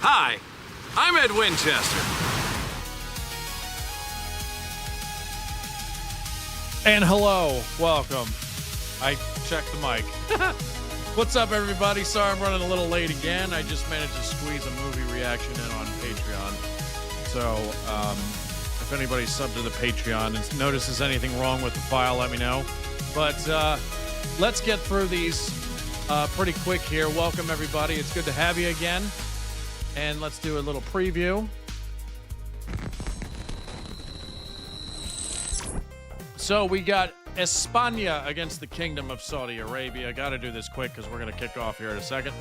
Hi, I'm Ed Winchester. And hello, welcome. I checked the mic. What's up, everybody? Sorry I'm running a little late again. I just managed to squeeze a movie reaction in on Patreon. So, if anybody's subbed to the Patreon and notices anything wrong with the file, let me know. But let's get through these pretty quick here. Welcome, everybody. It's good to have you again. And let's do a little preview. So we got España against the Kingdom of Saudi Arabia. Got to do this quick because we're going to kick off here in a second.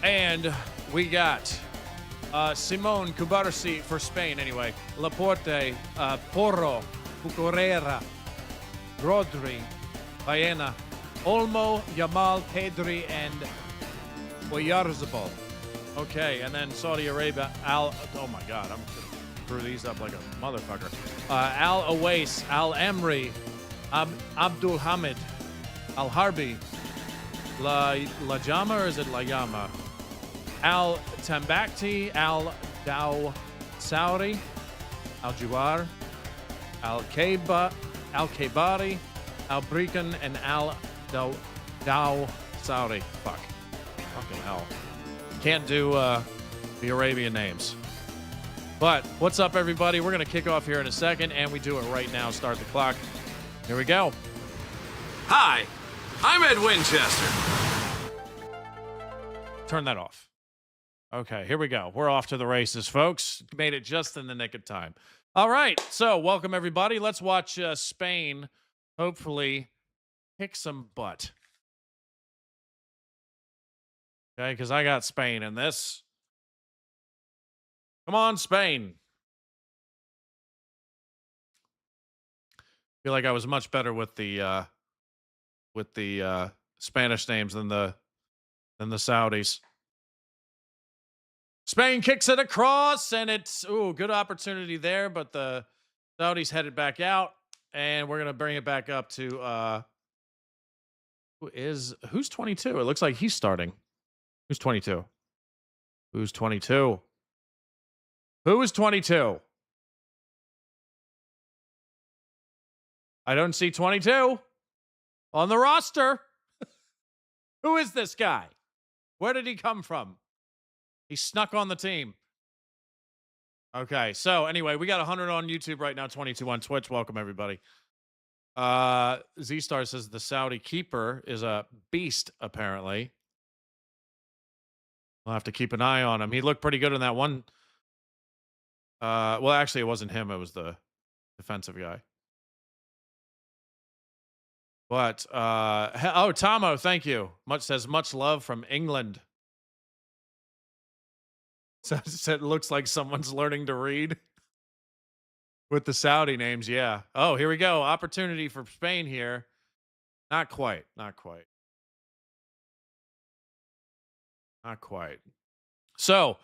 And we got Simón Cubarsi for Spain, anyway. Laporte, Porro, Cucurella, Rodri, Baena, Olmo, Yamal, Pedri, and Oyarzabal. Okay, and then Saudi Arabia, oh my God, I'm going to screw these up like a motherfucker. Al Awais, Al Emri, Abdul Hamid, Al Harbi, La Jama, or is it La Yama? Al Tambakti, Al Dow Saudi, Al Juar, Al Kebari, Al Brikan, and Al Dow Saudi. Fuck. Fucking hell. Can't do the Arabian names. But what's up, everybody? We're going to kick off here in a second, and we do it right now. Start the clock. Here we go. Hi, I'm Ed Winchester. Turn that off. Okay, here we go. We're off to the races, folks. Made it just in the nick of time. All right, so welcome, everybody. Let's watch Spain hopefully kick some butt. Okay, because I got Spain in this. Come on, Spain. Feel like I was much better with the Spanish names than the Saudis. Spain kicks it across, and it's good opportunity there, but the Saudis headed back out, and we're gonna bring it back up to who's 22? It looks like he's starting. Who's 22? Who's 22? Who is 22? I don't see 22 on the roster. Who is this guy? Where did he come from? He snuck on the team. Okay, so anyway, we got 100 on YouTube right now, 22 on Twitch. Welcome, everybody. Z-Star says the Saudi keeper is a beast, apparently. We'll have to keep an eye on him. He looked pretty good in that one. Well, actually, it wasn't him. It was the defensive guy. But, oh, Tomo, thank you. Says much love from England. Says it looks like someone's learning to read. With the Saudi names, yeah. Oh, here we go. Opportunity for Spain here. Not quite. Not quite. Not quite. So,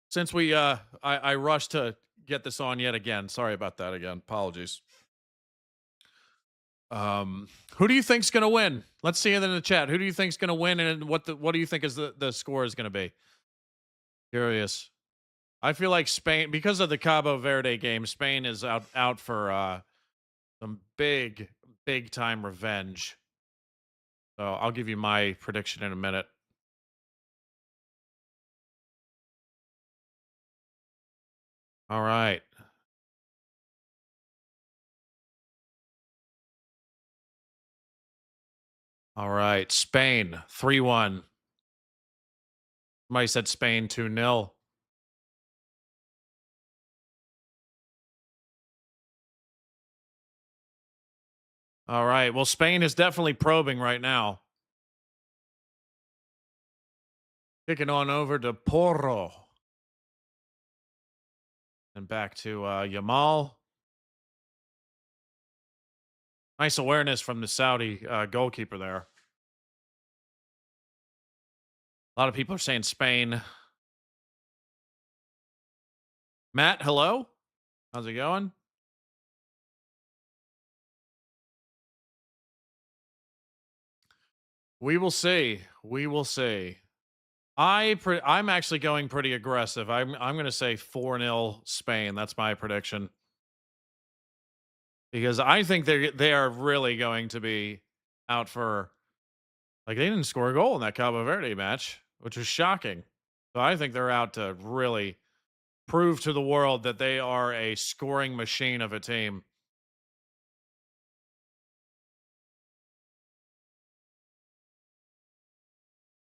since we I rushed to get this on yet again. Sorry about that again. Apologies. Who do you think's going to win? Let's see it in the chat. Who do you think's going to win, and what do you think is the score is going to be? Curious. I feel like Spain, because of the Cabo Verde game, Spain is out for some big time revenge. So I'll give you my prediction in a minute. All right. All right. Spain 3-1. Somebody said Spain 2-0. All right. Well, Spain is definitely probing right now. Kicking on over to Porro. And back to Yamal. Nice awareness from the Saudi goalkeeper there. A lot of people are saying Spain. Matt, hello? How's it going? We will see. We will see. I'm actually going pretty aggressive. I'm going to say 4-0 Spain. That's my prediction. Because I think they are really going to be out for, like, they didn't score a goal in that Cabo Verde match, which was shocking. So I think they're out to really prove to the world that they are a scoring machine of a team.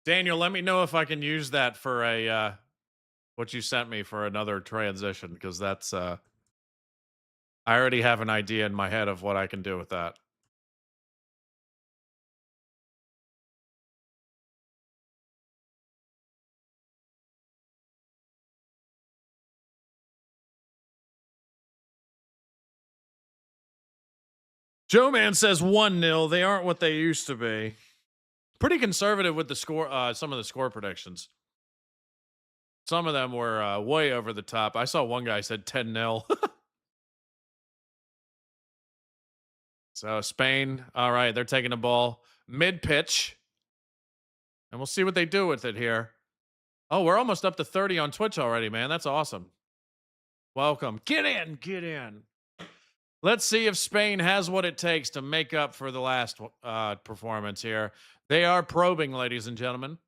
Daniel, let me know if I can use that for a what you sent me for another transition, because that's I already have an idea in my head of what I can do with that. Joe Man says 1-0. They aren't what they used to be. Pretty conservative with the score, some of the score predictions. Some of them were way over the top. I saw one guy said 10-0. So Spain, all right, they're taking the ball mid-pitch. And we'll see what they do with it here. Oh, we're almost up to 30 on Twitch already, man. That's awesome. Welcome. Get in, get in. Let's see if Spain has what it takes to make up for the last performance here. They are probing, ladies and gentlemen.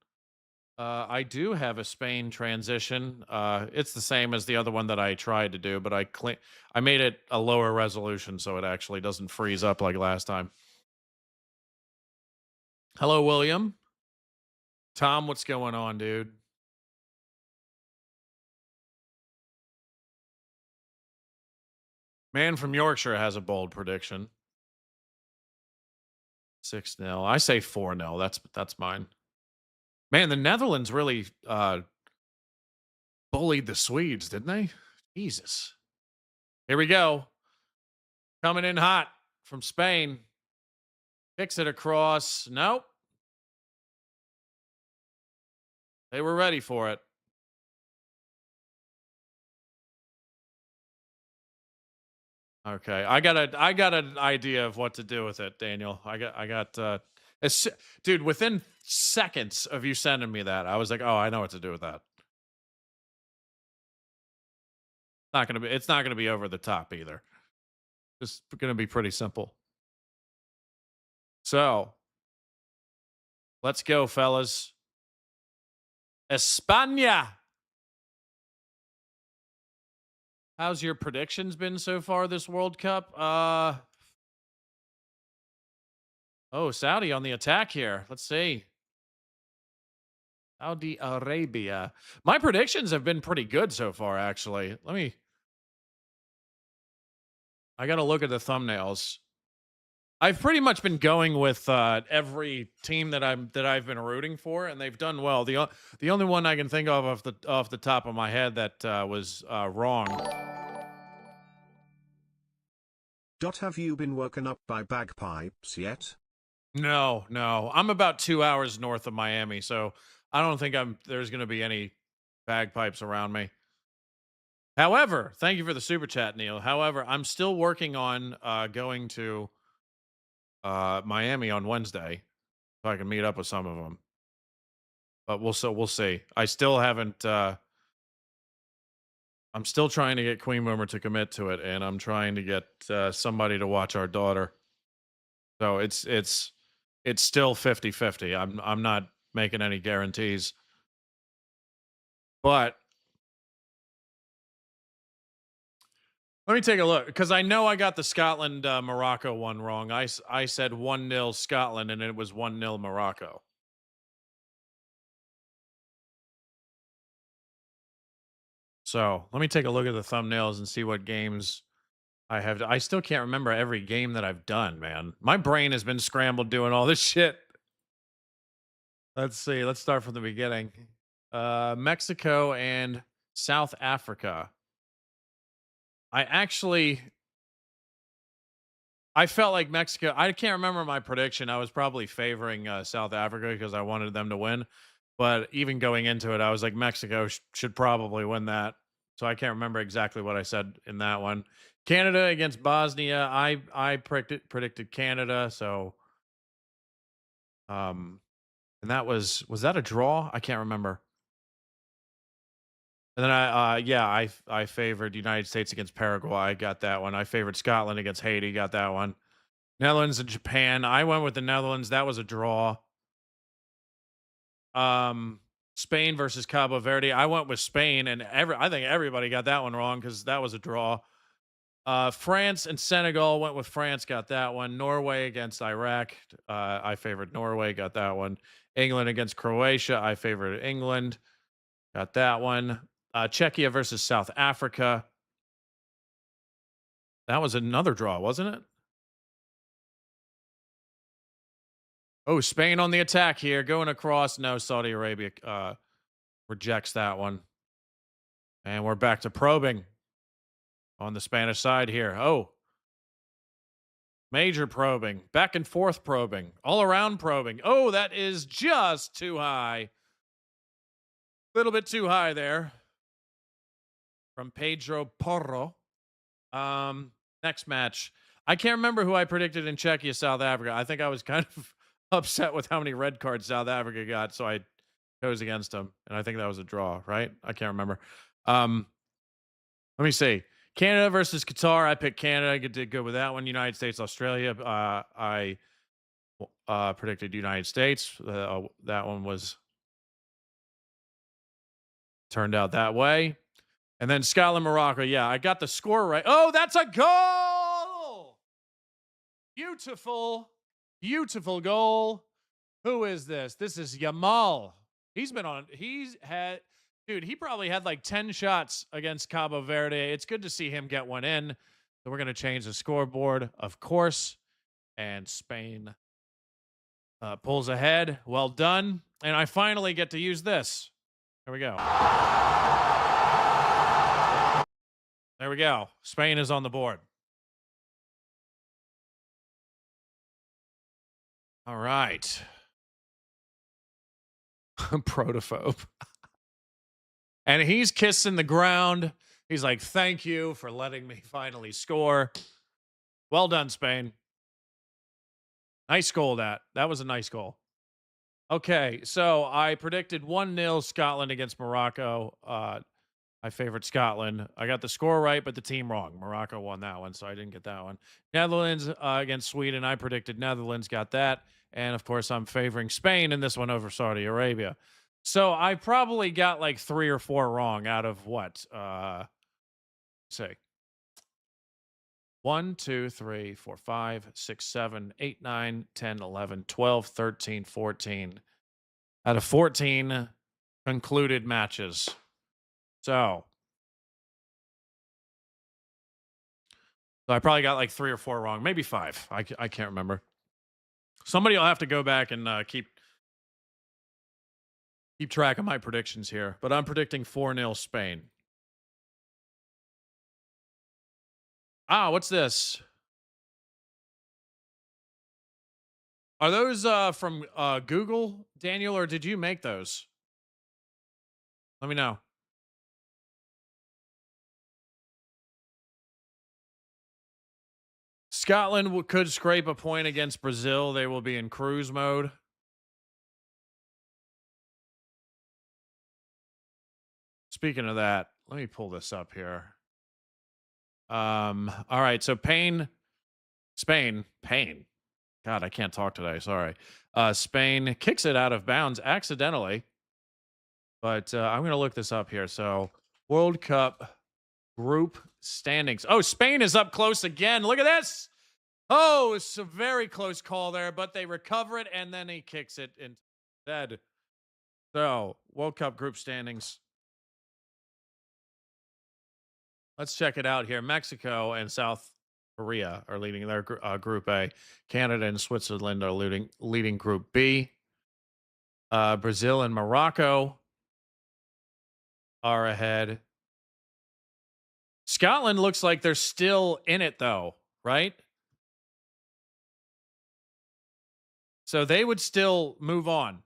I do have a Spain transition. It's the same as the other one that I tried to do, but I made it a lower resolution so it actually doesn't freeze up like last time. Hello, William. Tom, what's going on, dude? Man from Yorkshire has a bold prediction. 6-0. I say 4-0. That's mine. Man, the Netherlands really bullied the Swedes, didn't they? Jesus. Here we go. Coming in hot from Spain. Kicks it across. Nope. They were ready for it. Okay, I got an idea of what to do with it, Daniel. I got Dude, within seconds of you sending me that, I was like, oh, I know what to do with that. It's not gonna be over the top either. Just gonna be pretty simple. So let's go, fellas. España. How's your predictions been so far this World Cup? Oh, Saudi on the attack here. Let's see. Saudi Arabia. My predictions have been pretty good so far, actually. I got to look at the thumbnails. I've pretty much been going with every team that I've been rooting for, and they've done well. The only one I can think of off the top of my head that was wrong. Have you been woken up by bagpipes yet? No. I'm about 2 hours north of Miami, so I don't think there's going to be any bagpipes around me. However, thank you for the super chat, Neil. However, I'm still working on going to Miami on Wednesday so I can meet up with some of them. But we'll see. I still haven't. I'm still trying to get Queen Boomer to commit to it, and I'm trying to get somebody to watch our daughter. So it's still 50-50. I'm not making any guarantees, but let me take a look, because I know I got the Scotland Morocco one wrong. I said 1-0 Scotland, and it was 1-0 Morocco. So let me take a look at the thumbnails and see what games I have. I still can't remember every game that I've done, man. My brain has been scrambled doing all this shit. Let's see. Let's start from the beginning. Mexico and South Africa. I felt like Mexico. I can't remember my prediction. I was probably favoring South Africa because I wanted them to win. But even going into it, I was like, Mexico should probably win that. So I can't remember exactly what I said in that one. Canada against Bosnia. I predicted Canada. So, and that was that a draw? I can't remember. And then I favored United States against Paraguay. I got that one. I favored Scotland against Haiti. Got that one. Netherlands and Japan. I went with the Netherlands. That was a draw. Spain versus Cabo Verde. I went with Spain, and I think everybody got that one wrong because that was a draw. France and Senegal. Went with France. Got that one. Norway against Iraq. I favored Norway. Got that one. England against Croatia. I favored England. Got that one. Czechia versus South Africa. That was another draw, wasn't it? Oh, Spain on the attack here. Going across. No, Saudi Arabia rejects that one. And we're back to probing on the Spanish side here. Oh. Major probing. Back and forth probing. All around probing. Oh, that is just too high. A little bit too high there. From Pedro Porro. Next match. I can't remember who I predicted in Czechia, South Africa. I think I was kind of upset with how many red cards South Africa got, so I chose against them. And I think that was a draw, right? I can't remember. Let me see. Canada versus Qatar. I picked Canada. I did good with that one. United States, Australia. I predicted United States. That one was turned out that way. And then Scotland, Morocco. Yeah, I got the score right. Oh, that's a goal! Beautiful. Beautiful goal. Who is this? This is Yamal. He probably had like 10 shots against Cabo Verde. It's good to see him get one in. So we're going to change the scoreboard, of course. And Spain pulls ahead. Well done. And I finally get to use this. There we go. There we go. Spain is on the board. All right. Protophobe. And he's kissing the ground. He's like, thank you for letting me finally score. Well done, Spain. Nice goal, that. That was a nice goal. Okay, so I predicted 1-0 Scotland against Morocco. My favorite Scotland. I got the score right, but the team wrong. Morocco won that one, so I didn't get that one. Netherlands against Sweden. I predicted Netherlands, got that. And of course, I'm favoring Spain in this one over Saudi Arabia. So I probably got like 3 or 4 wrong out of what? Say 1, 2, 3, 4, 5, 6, 7, 8, 9, 10, 11, 12, 13, 14 out of 14 concluded matches. So I probably got like 3 or 4 wrong, maybe 5. I can't remember. Somebody will have to go back and keep track of my predictions here. But I'm predicting 4-0 Spain. Ah, what's this? Are those from Google, Daniel, or did you make those? Let me know. Scotland could scrape a point against Brazil. They will be in cruise mode. Speaking of that, let me pull this up here. All right, so Spain. God, I can't talk today. Sorry. Spain kicks it out of bounds accidentally. But I'm going to look this up here. So, World Cup group standings. Oh, Spain is up close again. Look at this. Oh, it's a very close call there, but they recover it, and then he kicks it instead. So, World Cup group standings. Let's check it out here. Mexico and South Korea are leading their Group A. Canada and Switzerland are leading Group B. Brazil and Morocco are ahead. Scotland looks like they're still in it, though, right? So they would still move on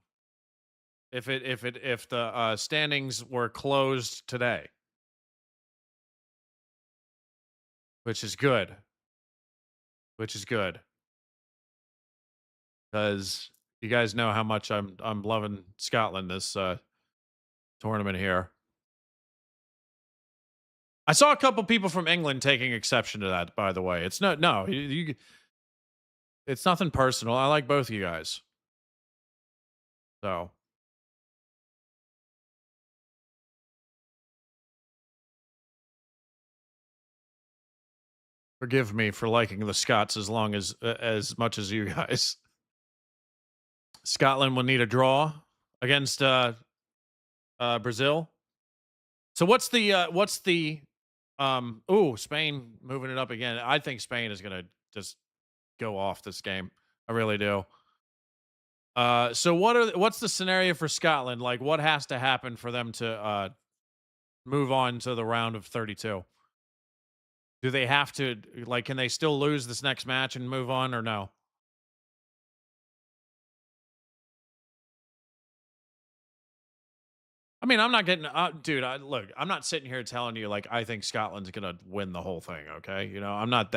if the standings were closed today, which is good. Because you guys know how much I'm loving Scotland this tournament here. I saw a couple people from England taking exception to that, by the way. It's it's nothing personal. I like both of you guys. So forgive me for liking the Scots as much as you guys. Scotland will need a draw against Brazil. So what's the Spain moving it up again. I think Spain is going to just go off this game. I really do. So what's the scenario for Scotland? Like, what has to happen for them to move on to the round of 32? Do they have to, like, can they still lose this next match and move on, or no? I mean, I'm not getting, dude. Look, I'm not sitting here telling you like I think Scotland's gonna win the whole thing. Okay, I'm not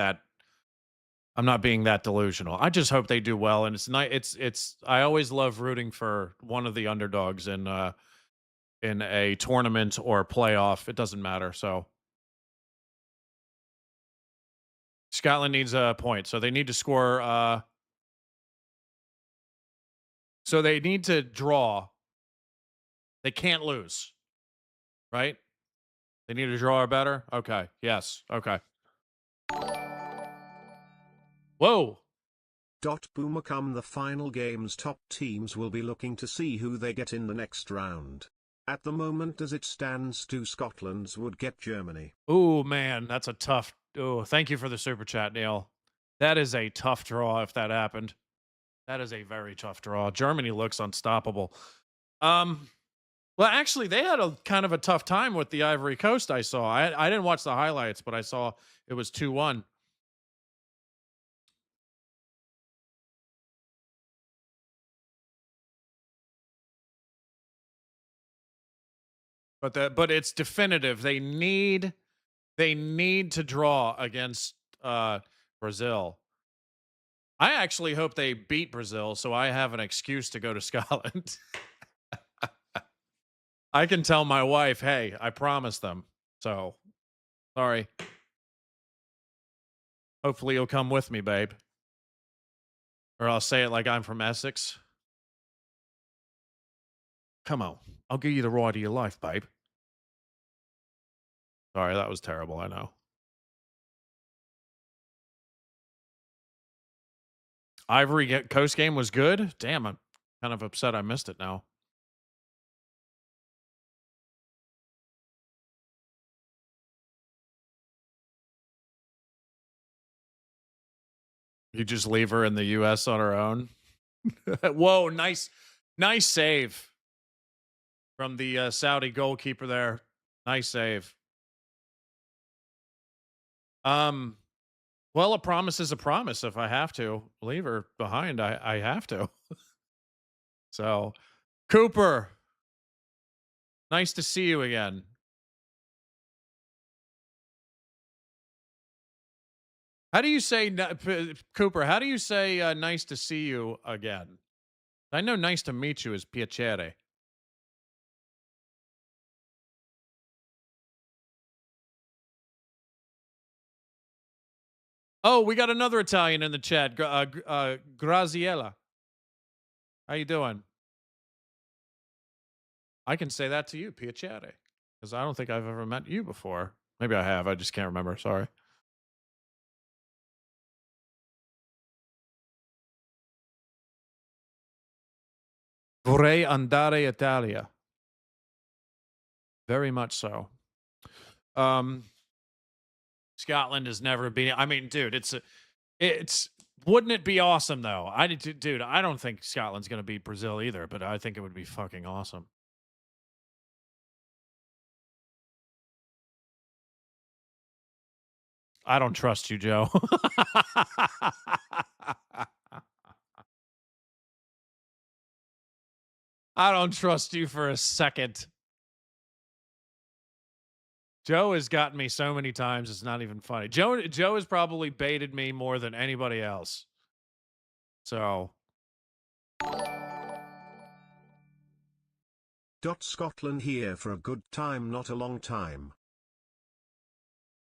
being that delusional. I just hope they do well, and it's nice. It's. I always love rooting for one of the underdogs in a tournament or playoff. It doesn't matter. So Scotland needs a point, so they need to score. So they need to draw. They can't lose, right? They need to draw or better. Okay. Yes. Okay. Whoa. Boomer come the final game's top teams will be looking to see who they get in the next round. At the moment as it stands, 2 Scotlands would get Germany. Ooh, man, that's a tough. Oh, thank you for the super chat, Neil. That is a tough draw if that happened. That is a very tough draw. Germany looks unstoppable. Well, actually, they had a kind of a tough time with the Ivory Coast. I saw. I didn't watch the highlights, but I saw it was 2-1. But it's definitive. They need to draw against Brazil. I actually hope they beat Brazil so I have an excuse to go to Scotland. I can tell my wife, hey, I promised them. So, sorry. Hopefully you'll come with me, babe. Or I'll say it like I'm from Essex. Come on. I'll give you the ride of your life, babe. Sorry, that was terrible, I know. Ivory Coast game was good? Damn, I'm kind of upset I missed it now. You just leave her in the U.S. on her own? Whoa, nice save from the Saudi goalkeeper there. Nice save. Well, a promise is a promise. If I have to leave her behind, I have to. So, Cooper, nice to see you again. How do you say, Cooper, how do you say nice to see you again? I know nice to meet you is piacere. Oh, we got another Italian in the chat. Graziella. How you doing? I can say that to you, piacere. Because I don't think I've ever met you before. Maybe I have. I just can't remember. Sorry. Vorrei andare Italia. Very much so. Scotland has never been. I mean, dude, it's. Wouldn't it be awesome though? Dude, I don't think Scotland's gonna beat Brazil either, but I think it would be fucking awesome. I don't trust you, Joe. I don't trust you for a second. Joe has gotten me so many times, it's not even funny. Joe has probably baited me more than anybody else. So. Scotland here for a good time, not a long time.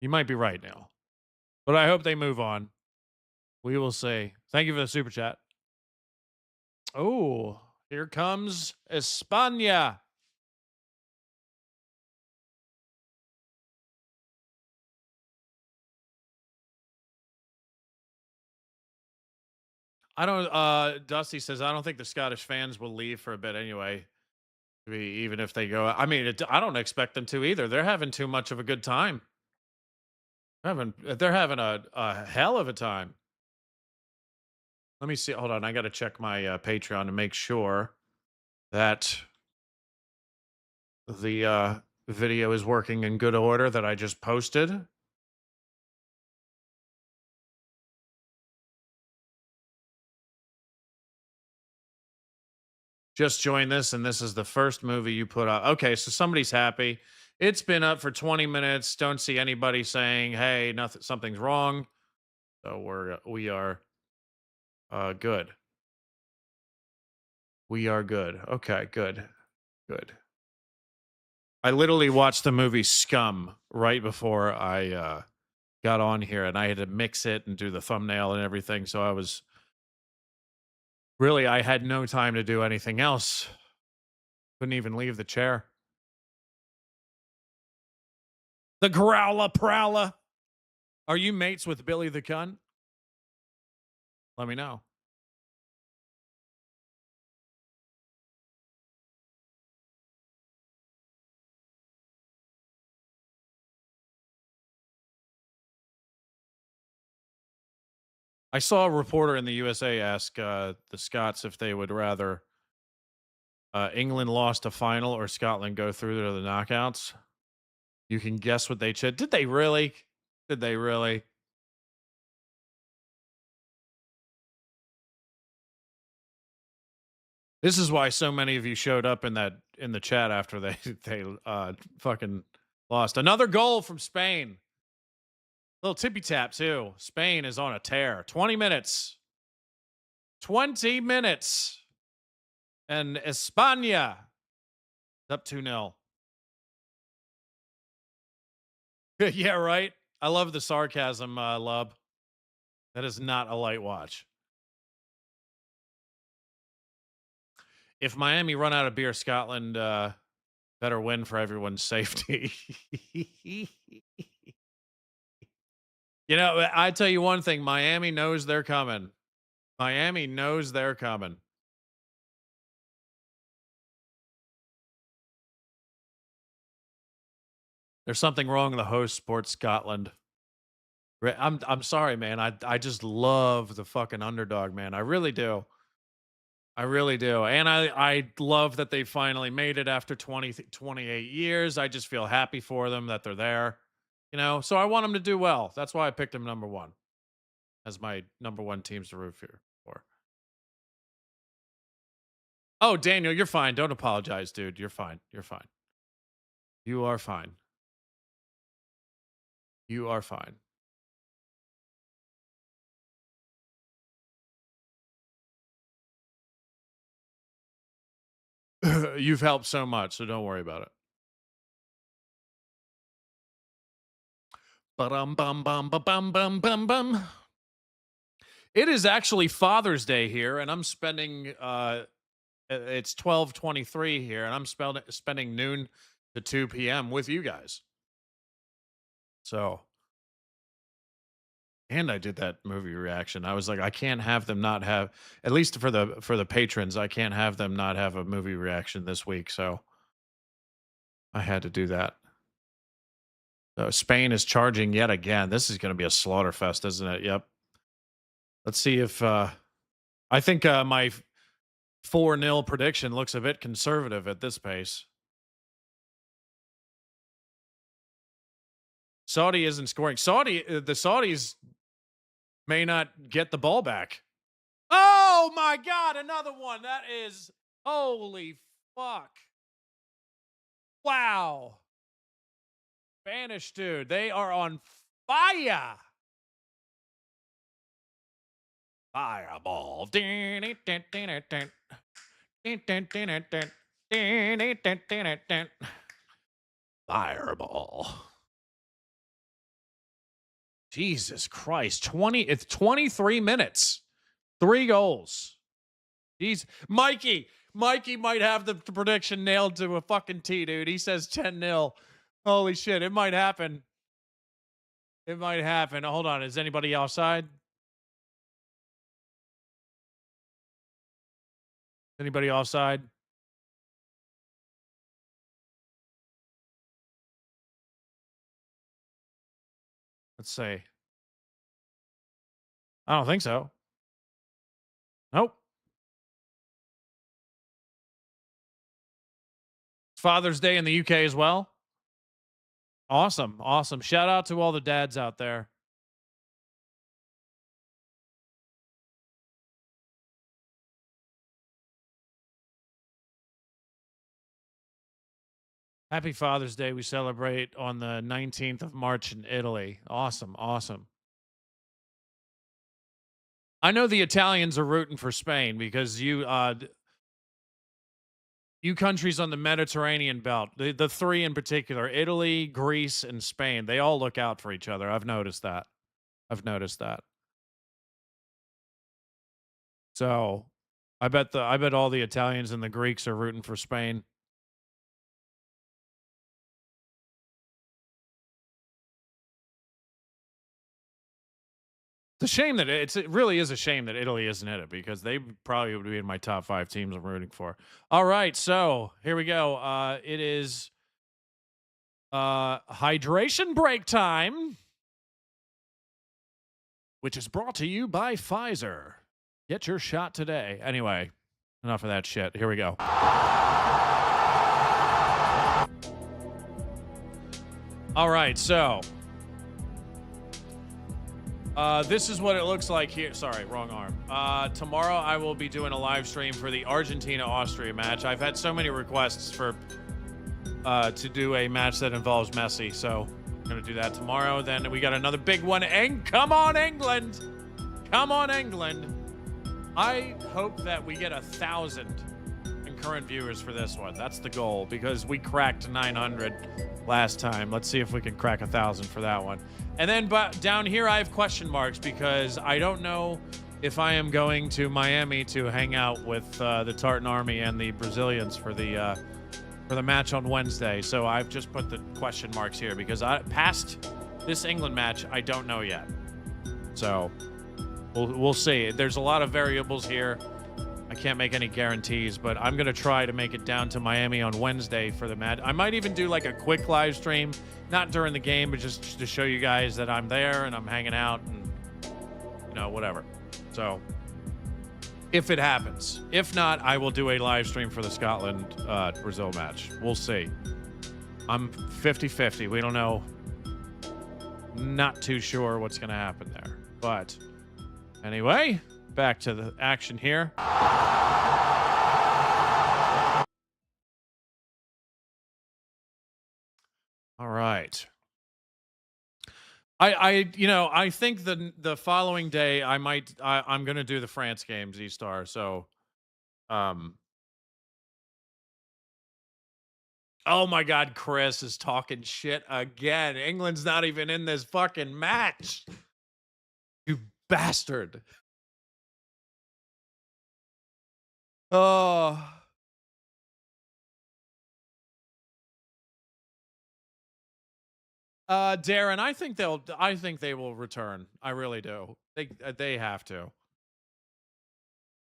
You might be right now. But I hope they move on. We will see. Thank you for the super chat. Oh, here comes España. Dusty says, I don't think the Scottish fans will leave for a bit anyway. Even if they go, I mean, I don't expect them to either. They're having too much of a good time. They're having a hell of a time. Let me see. Hold on. I got to check my Patreon to make sure that the video is working in good order that I just posted. Just joined this, and this is the first movie you put up. Okay, so somebody's happy. It's been up for 20 minutes. Don't see anybody saying, "Hey, nothing, something's wrong." So we are good. We are good. Okay, good. I literally watched the movie Scum right before I got on here, and I had to mix it and do the thumbnail and everything. So I had no time to do anything else. Couldn't even leave the chair. The Growler Prowler. Are you mates with Billy the Cunt? Let me know. I saw a reporter in the USA ask the Scots if they would rather England lost a final or Scotland go through to the knockouts. You can guess what they said. Did they really? This is why so many of you showed up in the chat after they fucking lost. Another goal from Spain. Little tippy tap too. Spain is on a tear. 20 minutes. 20 minutes. And España is up 2-0. Yeah, right? I love the sarcasm, Lub. That is not a light watch. If Miami run out of beer, Scotland better win for everyone's safety. You know, I tell you one thing. Miami knows they're coming. Miami knows they're coming. There's something wrong with the host, Sports Scotland. I'm sorry, man. I just love the fucking underdog, man. I really do. I really do. And I love that they finally made it after 28 years. I just feel happy for them that they're there. You know, so I want them to do well. That's why I picked them number one as my number one teams to root for. Oh, Daniel, you're fine. Don't apologize, dude. You're fine. You're fine. You are fine. You are fine. You've helped so much, so don't worry about it. Ba-dum-bum-bum-ba-bum-bum-bum-bum. It is actually Father's Day here, and I'm spending it's 12:23 here, and I'm spending noon to 2 p.m. with you guys. So, and I did that movie reaction. I was like, I can't have them not have, at least for the patrons, I can't have them not have a movie reaction this week. So I had to do that. So Spain is charging yet again. This is going to be a slaughter fest, isn't it? Yep. Let's see if I think my 4-0 prediction looks a bit conservative at this pace. Saudi isn't scoring. The Saudis may not get the ball back. Oh my God, another one. That is, holy fuck. Wow. Spanish dude, they are on fire. Fireball. Fireball. Jesus Christ. It's 23 minutes. 3 goals. Jeez. Mikey might have the prediction nailed to a fucking T, dude. He says 10-0. Holy shit. It might happen. It might happen. Hold on. Is anybody outside? Anybody offside? Let's see. I don't think so. Nope. It's Father's Day in the UK as well. Awesome. Awesome. Shout out to all the dads out there. Happy Father's Day. We celebrate on the 19th of March in Italy. Awesome. Awesome. I know the Italians are rooting for Spain because you countries on the Mediterranean belt, the three in particular, Italy, Greece, and Spain, they all look out for each other. I've noticed that. So I bet all the Italians and the Greeks are rooting for Spain. It's a shame that it really is a shame that Italy isn't in it because they probably would be in my top 5 teams I'm rooting for. All right, so here we go. It is hydration break time, which is brought to you by Pfizer. Get your shot today. Anyway, enough of that shit. Here we go. All right, so this is what it looks like here. Sorry, wrong arm. Tomorrow I will be doing a live stream for the Argentina-Austria match. I've had so many requests for to do a match that involves Messi, so I'm going to do that tomorrow. Then we got another big one. And come on, England! Come on, England! I hope that we get 1,000 concurrent viewers for this one. That's the goal, because we cracked 900 last time. Let's see if we can crack 1,000 for that one. And then down here, I have question marks because I don't know if I am going to Miami to hang out with the Tartan Army and the Brazilians for the match on Wednesday. So I've just put the question marks here because past this England match, I don't know yet. So we'll see. There's a lot of variables here. I can't make any guarantees, but I'm going to try to make it down to Miami on Wednesday for the match. I might even do like a quick live stream, not during the game, but just to show you guys that I'm there and I'm hanging out and, you know, whatever. So if it happens. If not, I will do a live stream for the Scotland-Brazil match. We'll see. I'm 50-50. We don't know. Not too sure what's going to happen there. But anyway, back to the action here. All right. I think the following day I'm going to do the France game, Z-Star. So, oh my God, Chris is talking shit again. England's not even in this fucking match. You bastard. Oh. Darren, I think they will return. I really do. They have to.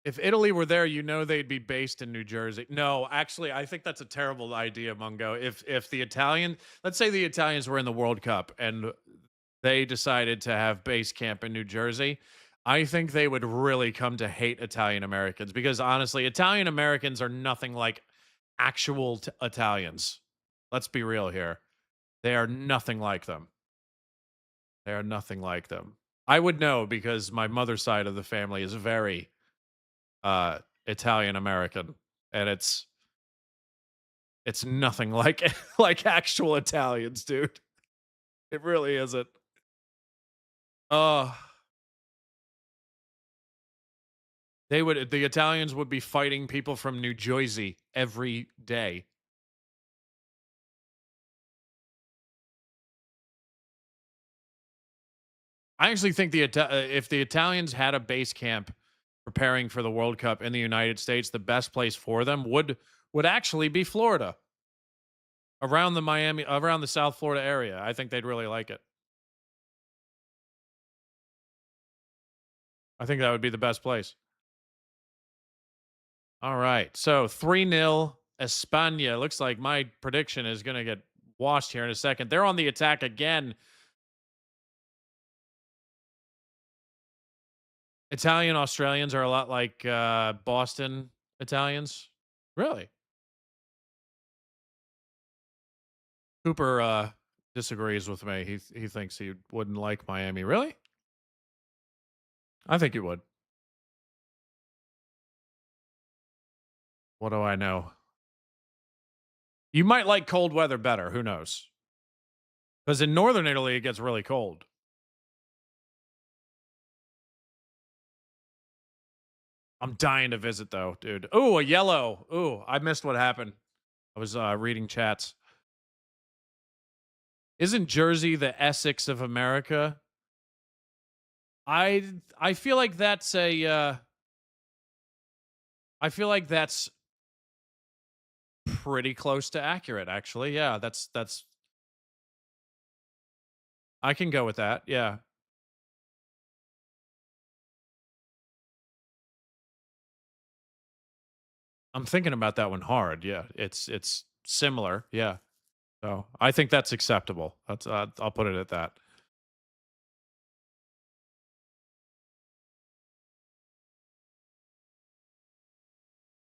If Italy were there, you know they'd be based in New Jersey. No, actually, I think that's a terrible idea, Mungo. If the let's say the Italians were in the World Cup and they decided to have base camp in New Jersey, I think they would really come to hate Italian Americans because honestly, Italian Americans are nothing like actual Italians. Let's be real here. They are nothing like them. They are nothing like them. I would know because my mother's side of the family is very Italian American, and it's nothing like like actual Italians, dude. It really isn't. The Italians would be fighting people from New Jersey every day. I actually think if the Italians had a base camp preparing for the World Cup in the United States, the best place for them would actually be Florida. Around the South Florida area. I think they'd really like it. I think that would be the best place. All right. So 3-0 España. Looks like my prediction is going to get washed here in a second. They're on the attack again. Italian Australians are a lot like Boston Italians. Really? Cooper disagrees with me. He thinks he wouldn't like Miami. Really? I think he would. What do I know? You might like cold weather better. Who knows? Because in northern Italy, it gets really cold. I'm dying to visit, though, dude. Ooh, a yellow. Ooh, I missed what happened. I was reading chats. Isn't Jersey the Essex of America? I feel like that's I feel like that's pretty close to accurate, actually. Yeah, that's. I can go with that. Yeah. I'm thinking about that one hard. Yeah, it's similar. Yeah. So I think that's acceptable. That's I'll put it at that.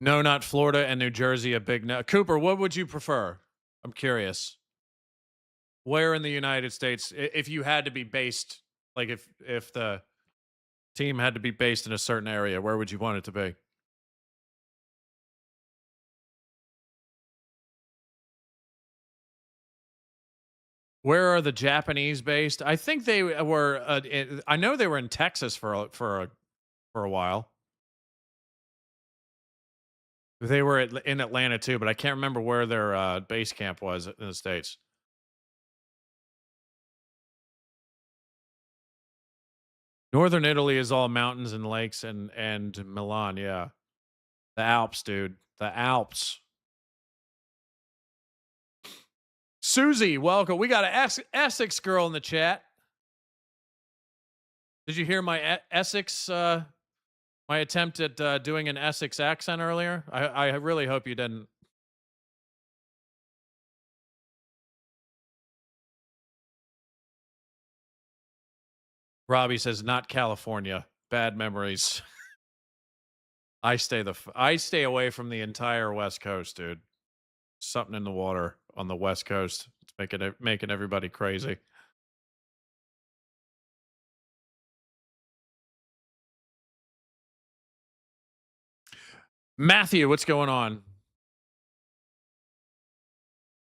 No, not Florida and New Jersey. A big no. Cooper, what would you prefer? I'm curious. Where in the United States, if you had to be based, like if the team had to be based in a certain area, where would you want it to be? Where are the Japanese based? I think they were. I know they were in Texas for a while. They were in Atlanta too, but I can't remember where their base camp was in the States. Northern Italy is all mountains and lakes and Milan, yeah. The Alps, dude. The Alps. Susie, welcome. We got an Essex girl in the chat. Did you hear my Essex, my attempt at doing an Essex accent earlier? I really hope you didn't. Robbie says, not California. Bad memories. I stay away from the entire West Coast, dude. Something in the water on the West Coast. It's making everybody crazy. Matthew, what's going on?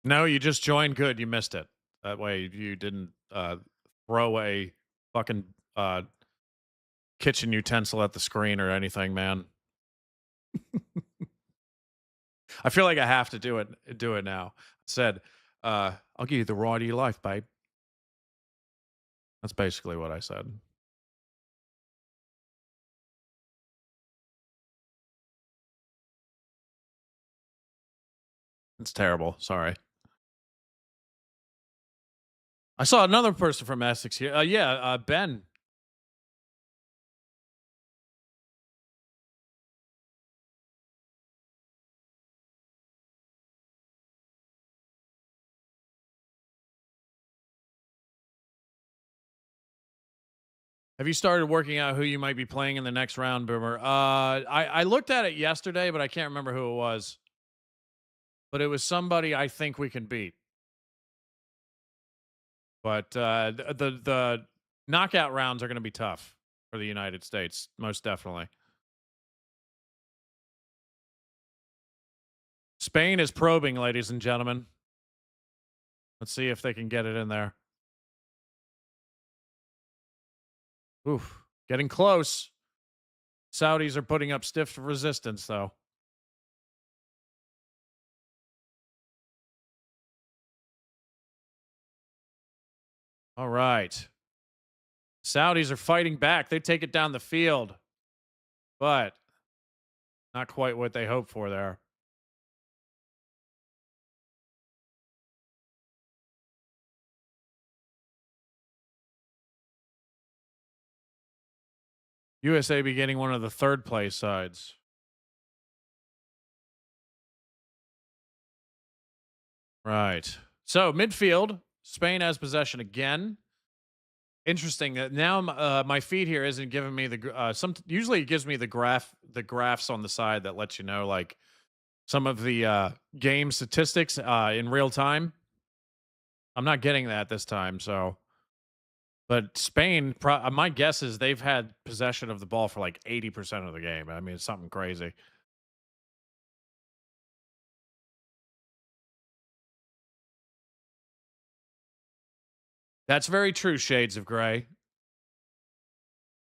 No, you just joined. Good, you missed it. That way you didn't throw a fucking kitchen utensil at the screen or anything, man. I feel like I have to do it now. I said, I'll give you the ride of your life, babe. That's basically what I said. It's terrible. Sorry. I saw another person from Essex here. Ben. Have you started working out who you might be playing in the next round, Boomer? I looked at it yesterday, but I can't remember who it was. But it was somebody I think we can beat. But the knockout rounds are going to be tough for the United States, most definitely. Spain is probing, ladies and gentlemen. Let's see if they can get it in there. Oof, getting close. Saudis are putting up stiff resistance, though. All right. Saudis are fighting back. They take it down the field, but not quite what they hoped for there. USA be getting one of the third place sides. Right. So midfield, Spain has possession again. Interesting that now my feed here isn't giving me the usually it gives me the graphs on the side that lets you know like some of the game statistics in real time. I'm not getting that this time, so. But Spain, my guess is they've had possession of the ball for like 80% of the game. I mean, it's something crazy. That's very true, Shades of Gray.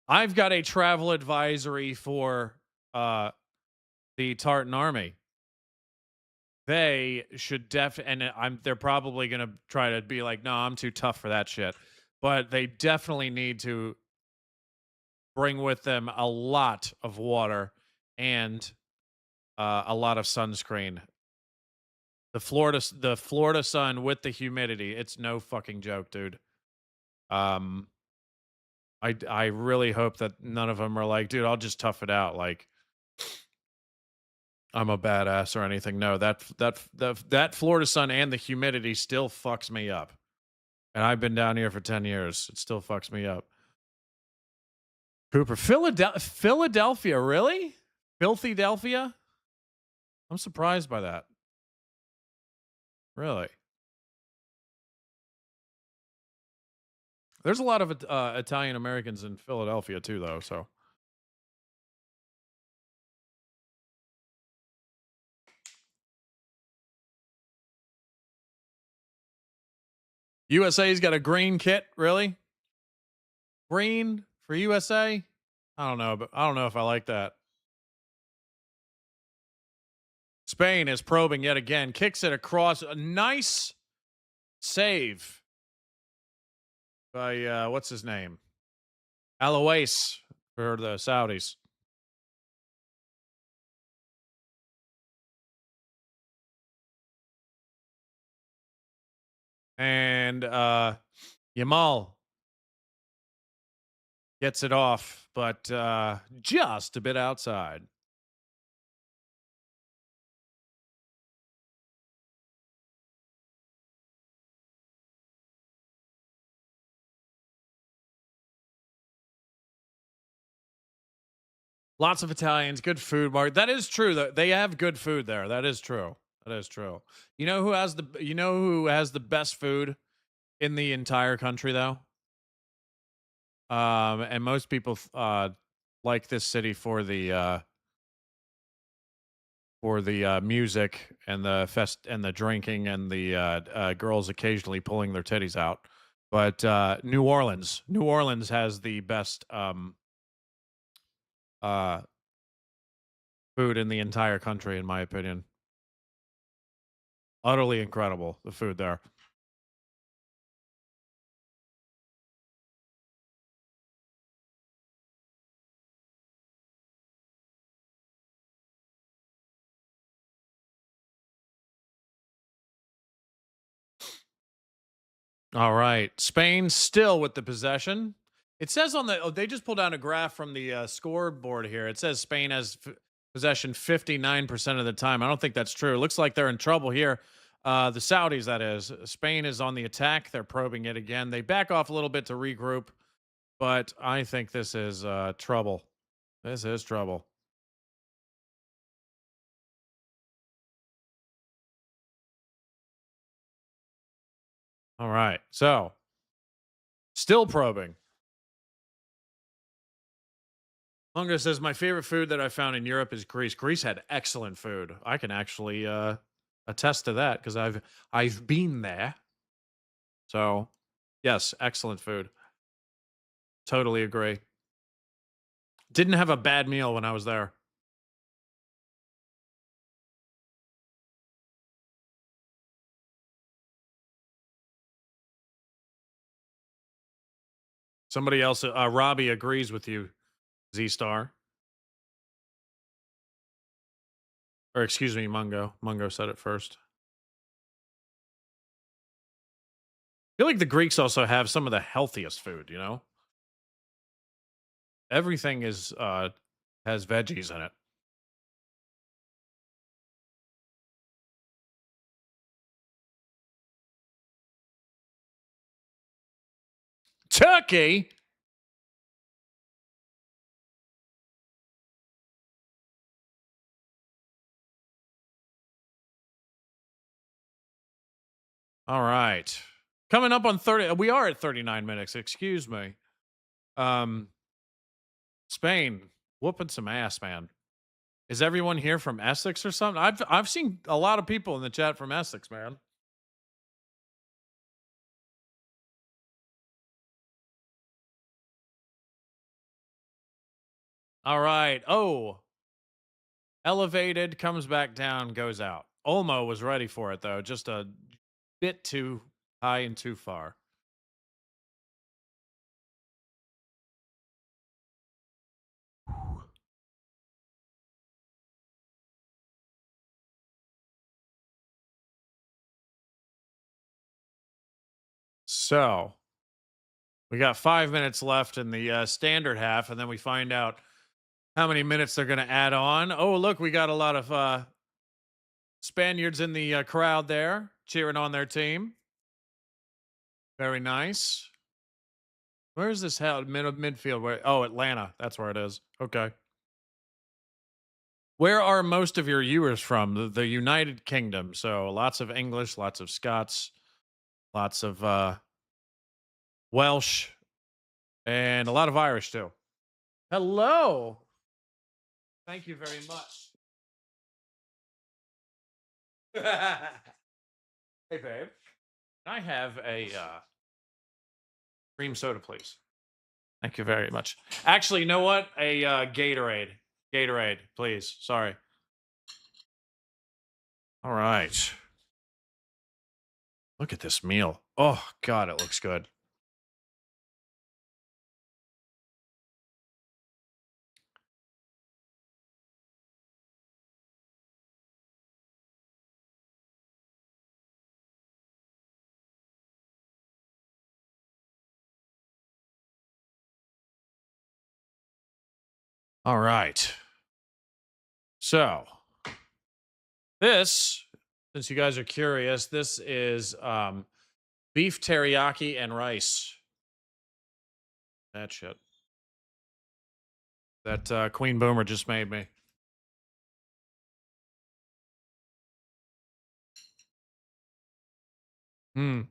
I've got a travel advisory for the Tartan Army. They should they're probably going to try to be like, no, I'm too tough for that shit. But they definitely need to bring with them a lot of water and a lot of sunscreen. The Florida sun with the humidity, it's no fucking joke, dude. I really hope that none of them are like, dude, I'll just tough it out. Like, I'm a badass or anything. No, that Florida sun and the humidity still fucks me up. And I've been down here for 10 years. It still fucks me up. Cooper, Philadelphia, really? Filthydelphia? I'm surprised by that. Really? There's a lot of Italian Americans in Philadelphia too, though, so. USA's got a green kit, really? Green for USA? I don't know, but I don't know if I like that. Spain is probing yet again. Kicks it across. A nice save by, what's his name? Alois for the Saudis. And Yamal gets it off, but just a bit outside. Lots of Italians, good food, Mark. That is true. They have good food there. That is true. That is true. You know who has the best food in the entire country though? And most people like this city for the music and the fest and the drinking and the girls occasionally pulling their titties out. But New Orleans has the best food in the entire country, in my opinion. Utterly incredible, the food there. All right. Spain still with the possession. It says on the, they just pulled down a graph from the scoreboard here. It says Spain has possession 59% of the time. I don't think that's true. It looks like they're in trouble here. The Saudis, that is. Spain is on the attack. They're probing it again. They back off a little bit to regroup, but I think this is trouble. This is trouble. All right. So, still probing. Lunga says, my favorite food that I found in Europe is Greece. Greece had excellent food. I can actually attest to that because I've been there. So, yes, excellent food. Totally agree. Didn't have a bad meal when I was there. Somebody else, Robbie agrees with you, Z-Star. Or excuse me, Mungo. Mungo said it first. I feel like the Greeks also have some of the healthiest food, you know? Everything is has veggies in it. Turkey? All right. Coming up on 30. We are at 39 minutes. Excuse me. Spain whooping some ass, man. Is everyone here from Essex or something? I've seen a lot of people in the chat from Essex, man. All right. Oh. Elevated, comes back down, goes out. Olmo was ready for it, though. Just a bit too high and too far. So, we got 5 minutes left in the standard half, and then we find out how many minutes they're going to add on. Oh, look, we got a lot of Spaniards in the crowd there cheering on their team. Very nice. Where is this held? Midfield. Where? Oh, Atlanta. That's where it is. Okay. Where are most of your viewers from? The United Kingdom. So lots of English, lots of Scots, lots of Welsh, and a lot of Irish too. Hello. Thank you very much. Hey, babe. Can I have a cream soda, please? Thank you very much. Actually, you know what? A Gatorade. Gatorade, please. Sorry. All right. Look at this meal. Oh, God, it looks good. All right. So, this, since you guys are curious, this is beef teriyaki and rice. That shit. That Queen Boomer just made me. Mmm.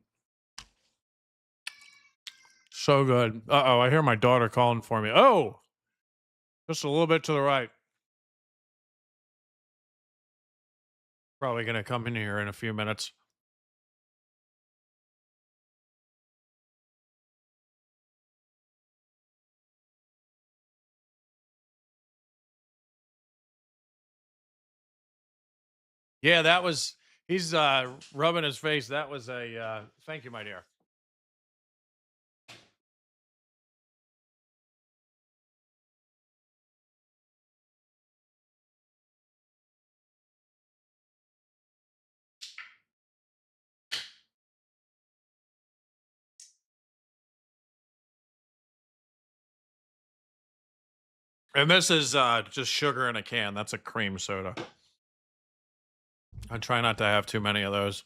So good. Uh-oh, I hear my daughter calling for me. Oh! Just a little bit to the right. Probably going to come in here in a few minutes. Yeah, that was, he's rubbing his face. That was a, thank you, my dear. And this is just sugar in a can. That's a cream soda. I try not to have too many of those.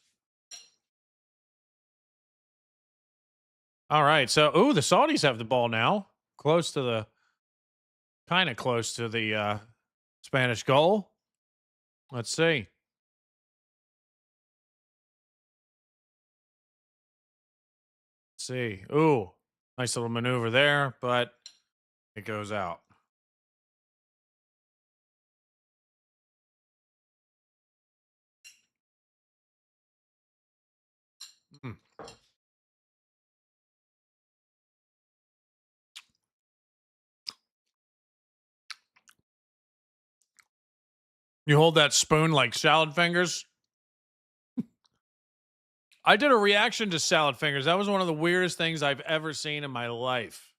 All right. So, ooh, the Saudis have the ball now. Kind of close to the Spanish goal. Let's see. Let's see. Ooh, nice little maneuver there, but it goes out. Mm. You hold that spoon like salad fingers. I did a reaction to salad fingers. That was one of the weirdest things I've ever seen in my life.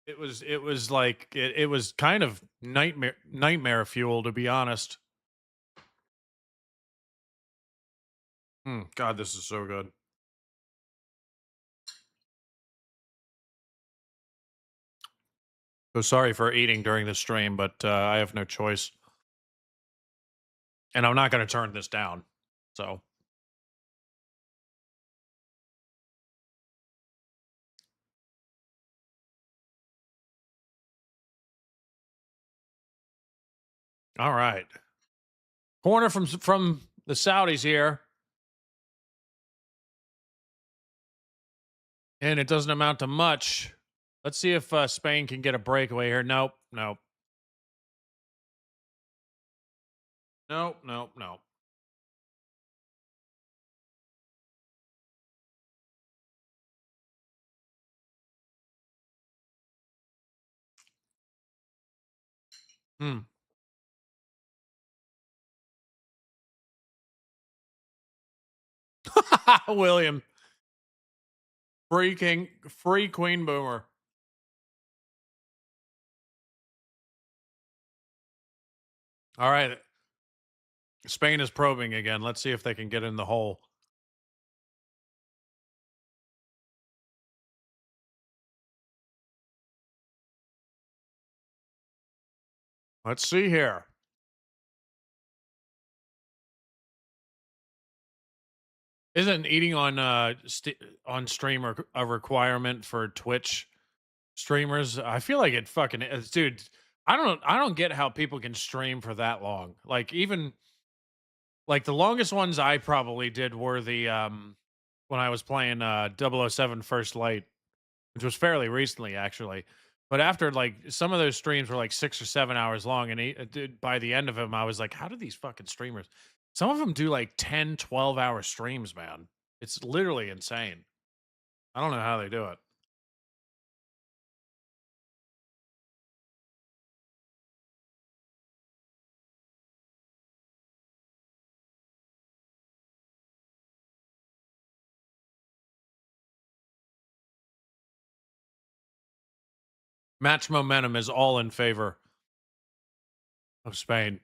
It was like it was kind of nightmare fuel, to be honest. God, this is so good. So sorry for eating during the stream, but I have no choice. And I'm not going to turn this down. So. All right. Corner from the Saudis here. And it doesn't amount to much. Let's see if Spain can get a breakaway here. Nope. Nope. Nope. Nope. Nope. Hmm. William. Free Queen Boomer. All right. Spain is probing again. Let's see if they can get in the hole. Let's see here. Isn't eating on stream a requirement for Twitch streamers? I feel like it fucking is, dude. I don't get how people can stream for that long. Like even like the longest ones I probably did were the when I was playing 007 First Light, which was fairly recently actually. But after like some of those streams were like 6 or 7 hours long, and by the end of them, I was like, how do these fucking streamers? Some of them do like 10, 12-hour streams, man. It's literally insane. I don't know how they do it. Match momentum is all in favor of Spain.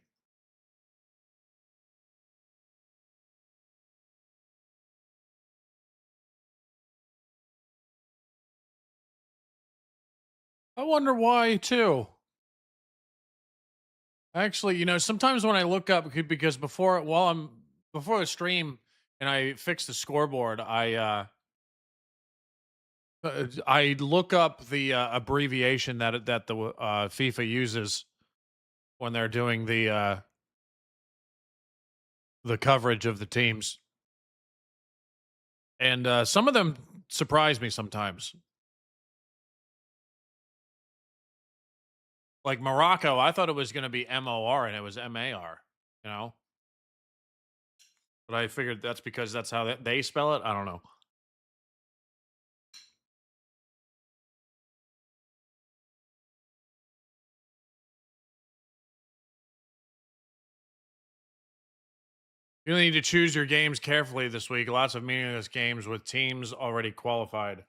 I wonder why, too. Actually, you know, sometimes when I look up, because before the stream and I fix the scoreboard, I look up the abbreviation that the FIFA uses when they're doing the coverage of the teams, and some of them surprise me sometimes. Like Morocco, I thought it was going to be MOR and it was MAR. You know, but I figured that's because that's how they spell it. I don't know. You need to choose your games carefully this week. Lots of meaningless games with teams already qualified.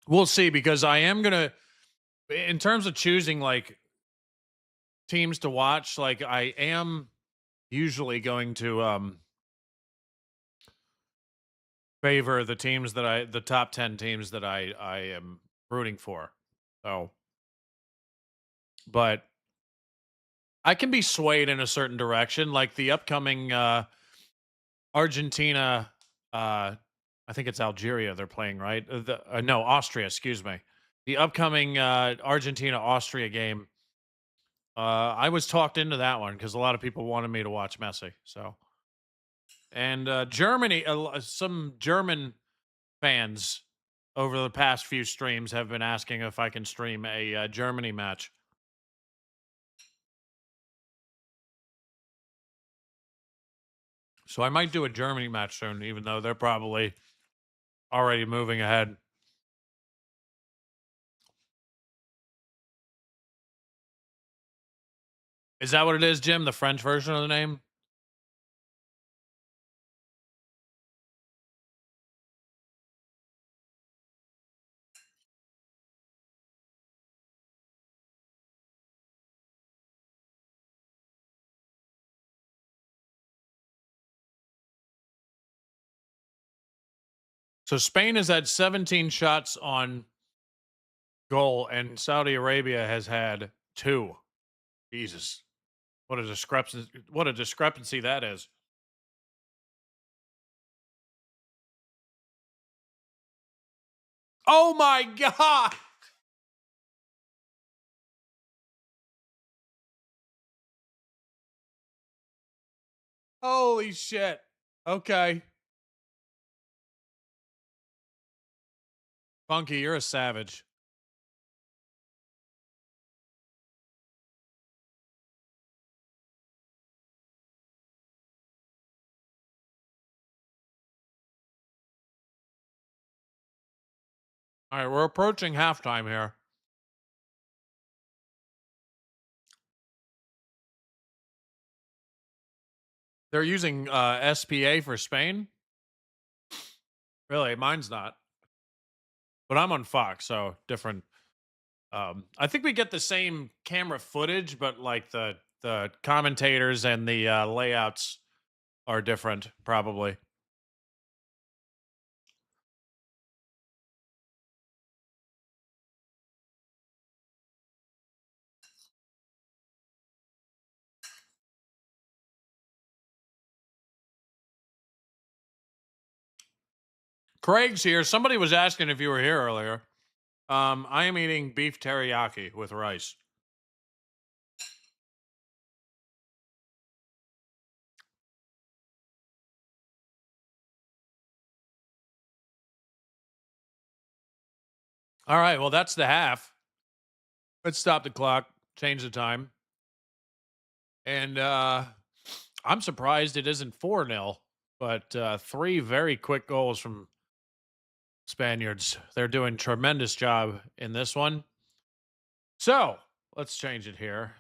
We'll see, because I am going to, in terms of choosing like teams to watch, like I am usually going to favor the teams that the top 10 teams that I am rooting for. So, but I can be swayed in a certain direction, like the upcoming Argentina, I think it's Algeria they're playing, right? No, Austria, excuse me. The upcoming Argentina Austria game. I was talked into that one because a lot of people wanted me to watch Messi. So, and Germany, some German fans over the past few streams have been asking if I can stream a Germany match. So I might do a Germany match soon, even though they're probably already moving ahead. Is that what it is, Jim? The French version of the name? So Spain has had 17 shots on goal, and Saudi Arabia has had 2. Jesus. What a discrepancy that is. Oh my God. Holy shit. Okay. Funky, you're a savage. All right, we're approaching halftime here. They're using SPA for Spain? Really? Mine's not. But I'm on Fox, so different. I think we get the same camera footage, but like the commentators and the layouts are different, probably. Craig's here. Somebody was asking if you were here earlier. I am eating beef teriyaki with rice. All right, well, that's the half. Let's stop the clock, change the time. And I'm surprised it isn't 4-0, but 3 very quick goals from Spaniards. They're doing tremendous job in this one. So let's change it here.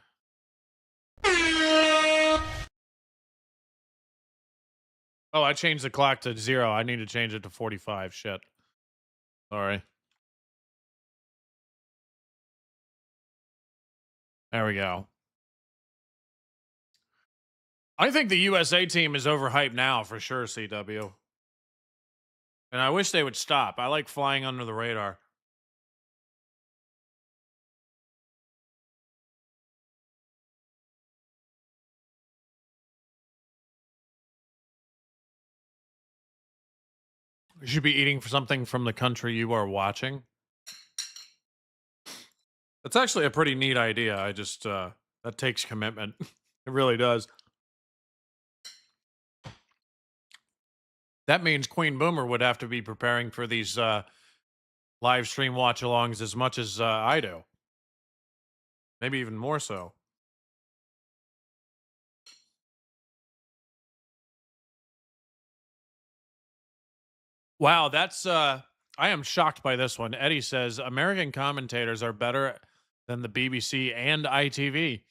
Oh, I changed the clock to 0. I need to change it to 45. Shit. Sorry. There we go. I think the USA team is overhyped now for sure, CW. And I wish they would stop. I like flying under the radar. You should be eating something from the country you are watching. That's actually a pretty neat idea. I just, that takes commitment. It really does. That means Queen Boomer would have to be preparing for these live stream watch-alongs as much as I do. Maybe even more so. Wow, that's I am shocked by this one. Eddie says American commentators are better than the BBC and ITV,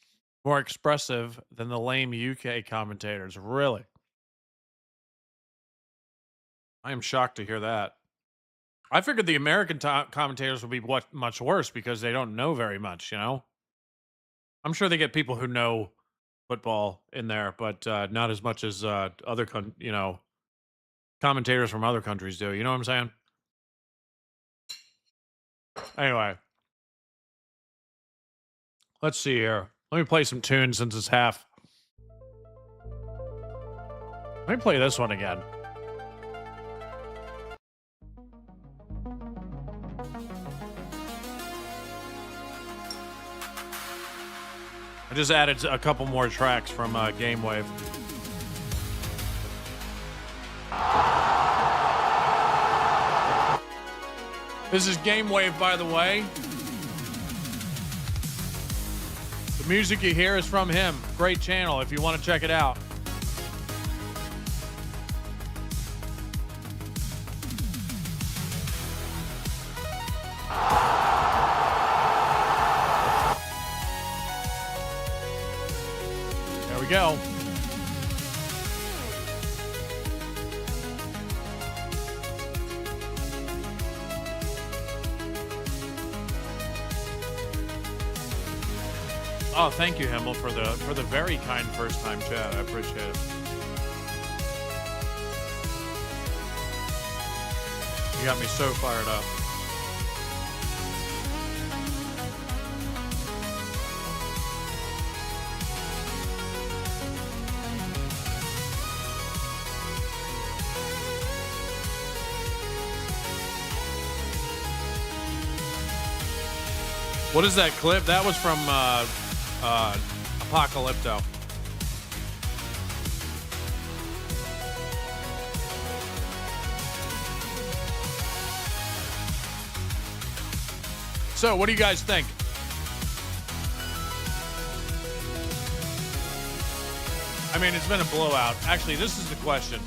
more expressive than the lame UK commentators. Really? I am shocked to hear that. I figured the American commentators would be much worse because they don't know very much, you know? I'm sure they get people who know football in there, but not as much as other, commentators from other countries do. You know what I'm saying? Anyway. Let's see here. Let me play some tunes since it's half. Let me play this one again. I just added a couple more tracks from Gamewave. This is Gamewave, by the way. The music you hear is from him. Great channel if you want to check it out. There we go. Oh, thank you, Himmel, for the very kind first time chat. I appreciate it. You got me so fired up. What is that clip? That was from Apocalypto. So, what do you guys think? I mean, it's been a blowout. Actually, this is the question.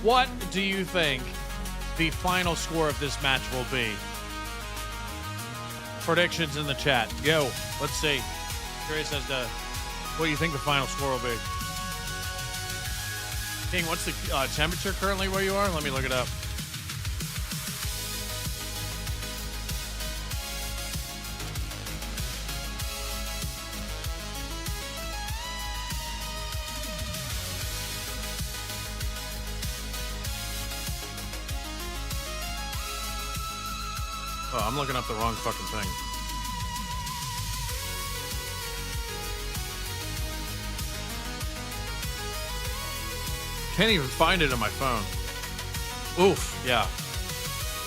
What do you think the final score of this match will be? Predictions in the chat. Go. Let's see. Curious as to what you think the final score will be. King, what's the temperature currently where you are? Let me look it up. Oh, I'm looking up the wrong fucking thing. Can't even find it on my phone. Oof, yeah.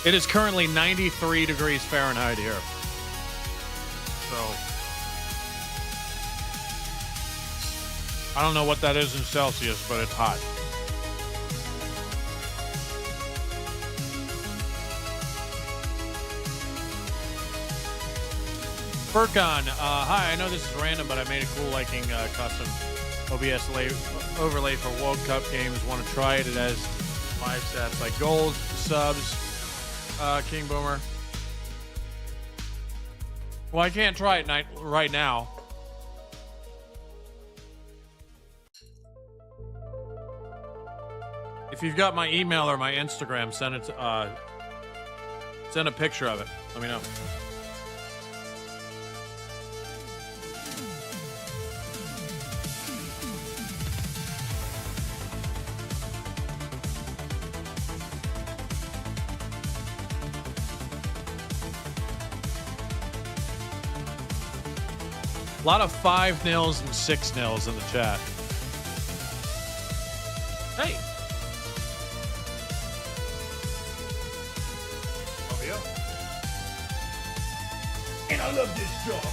It is currently 93 degrees Fahrenheit here. So, I don't know what that is in Celsius, but it's hot. Furcon, hi, I know this is random, but I made a cool liking custom OBS overlay for World Cup games. Want to try it? It has 5 stats like goals, subs, King Boomer. Well, I can't try it right now. If you've got my email or my Instagram, send a picture of it. Let me know. A lot of 5-0s and 6-0s in the chat. Hey. Oh, yeah. And I love this job.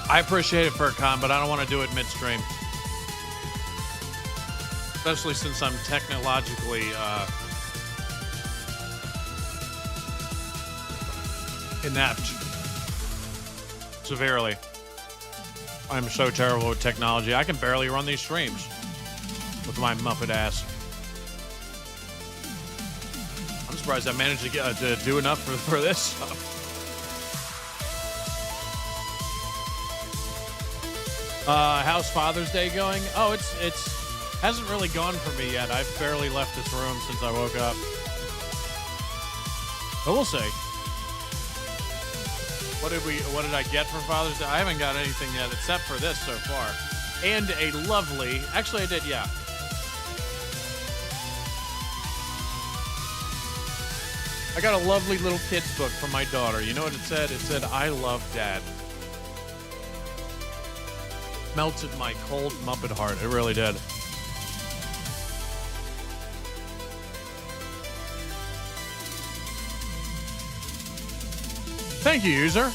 I appreciate it, Furcon, but I don't want to do it midstream. Especially since I'm technologically inept. Severely. I'm so terrible with technology. I can barely run these streams with my Muppet ass. I'm surprised I managed to get to do enough for this stuff. How's Father's Day going? Oh, it's hasn't really gone for me yet. I've barely left this room since I woke up. But we'll see. What did I get for Father's Day? I haven't got anything yet except for this so far. And a lovely, actually I did, yeah. I got a lovely little kid's book from my daughter. You know what it said? It said, "I love Dad." Melted my cold Muppet heart. It really did. Thank you, user.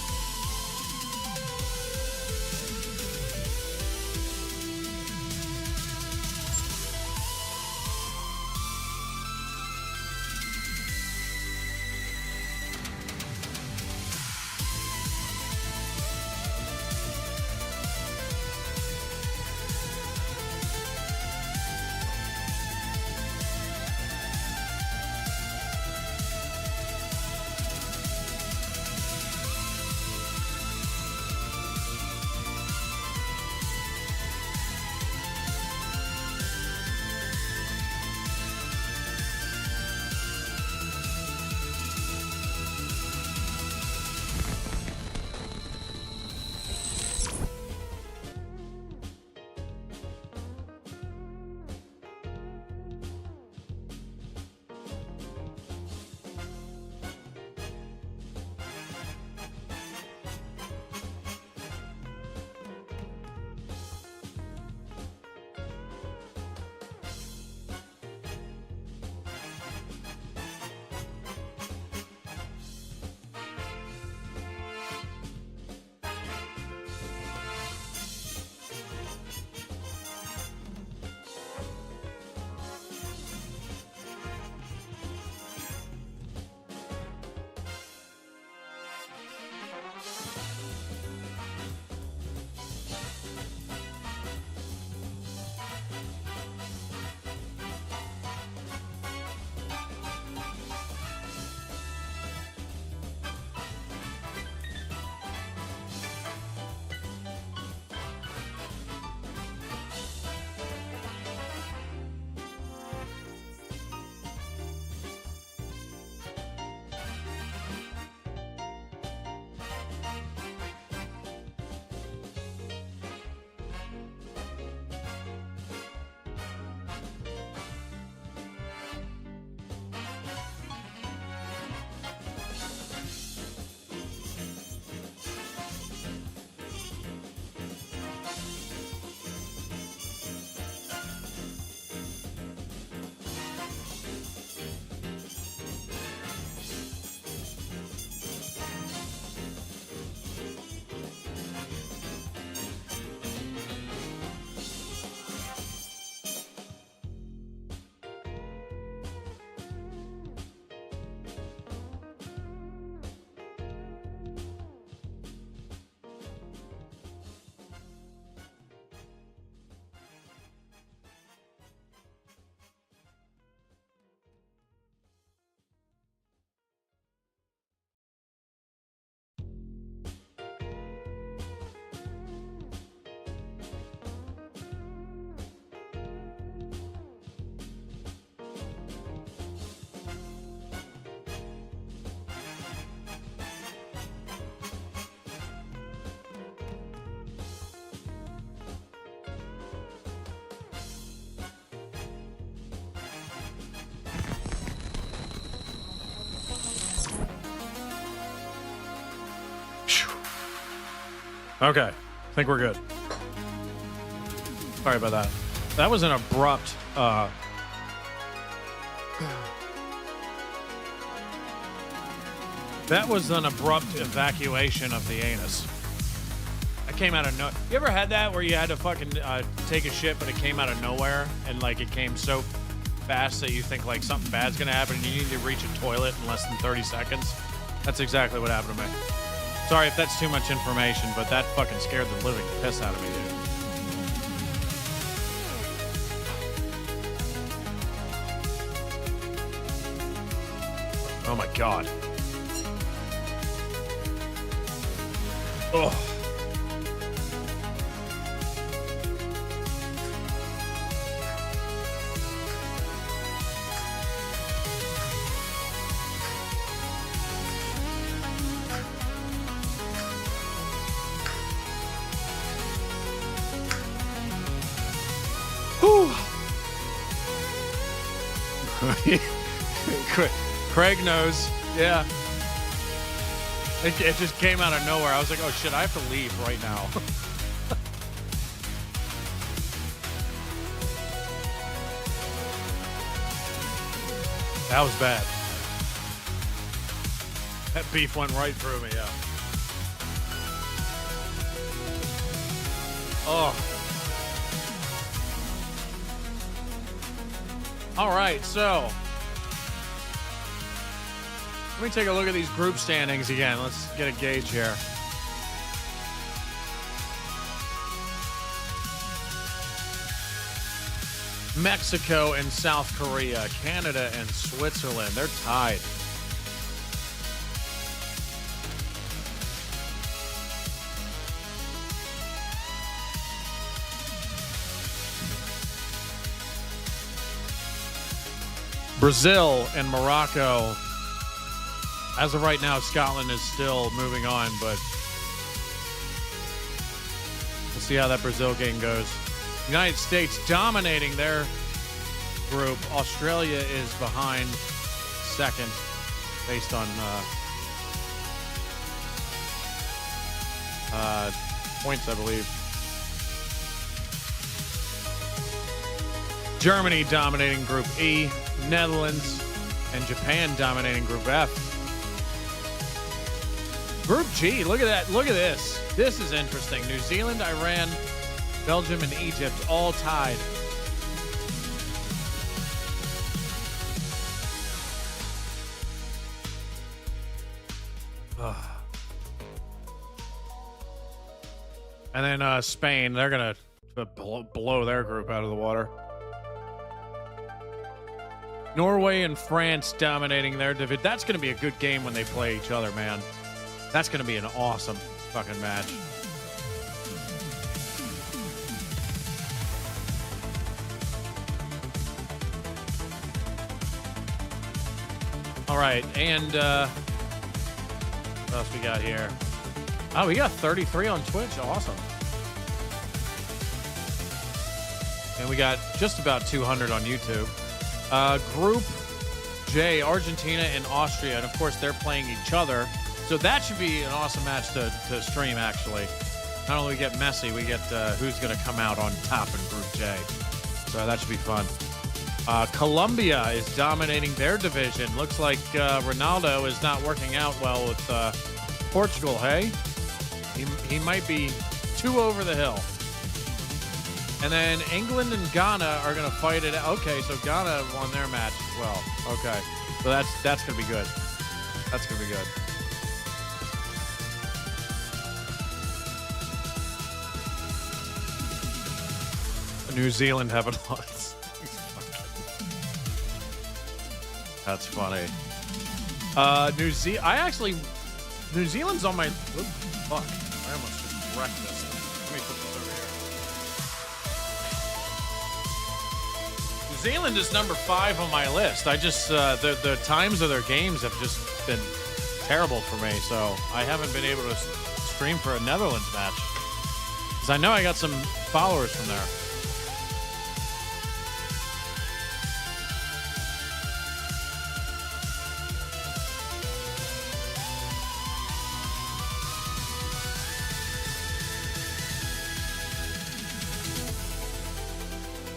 Okay. I think we're good. Sorry about that. That was an abrupt... That was an abrupt evacuation of the anus. It came out of no... You ever had that where you had to fucking take a shit, but it came out of nowhere? And, like, it came so fast that you think, like, something bad's gonna happen and you need to reach a toilet in less than 30 seconds? That's exactly what happened to me. Sorry if that's too much information, but that fucking scared the living piss out of me, dude. Oh, my God. Oh. Craig knows. Yeah. It just came out of nowhere. I was like, oh shit, I have to leave right now. That was bad. That beef went right through me, yeah. Oh. All right, so let me take a look at these group standings again. Let's get a gauge here. Mexico and South Korea, Canada and Switzerland, they're tied. Brazil and Morocco. As of right now, Scotland is still moving on, but we'll see how that Brazil game goes. United States dominating their group. Australia is behind second based on points, I believe. Germany dominating Group E. Netherlands and Japan dominating Group F. Group G, look at that. Look at this. This is interesting. New Zealand, Iran, Belgium, and Egypt all tied. And then Spain, they're going to blow their group out of the water. Norway and France dominating their division. That's going to be a good game when they play each other, man. That's going to be an awesome fucking match. All right, and what else we got here? Oh, we got 33 on Twitch. Awesome. And we got just about 200 on YouTube. Group J, Argentina and Austria. And, of course, they're playing each other. So that should be an awesome match to stream, actually. Not only we get Messi, we get who's going to come out on top in Group J. So that should be fun. Colombia is dominating their division. Looks like Ronaldo is not working out well with Portugal, hey? He might be too over the hill. And then England and Ghana are going to fight it out. Okay, so Ghana won their match as well. Okay, so that's going to be good. That's going to be good. New Zealand haven't lost. That's funny. New Zealand's on my... Oops, fuck. I almost just wrecked this. Let me put this over here. New Zealand is number 5 on my list. I just... the times of their games have just been terrible for me, so I haven't been able to stream for a Netherlands match. Because I know I got some followers from there.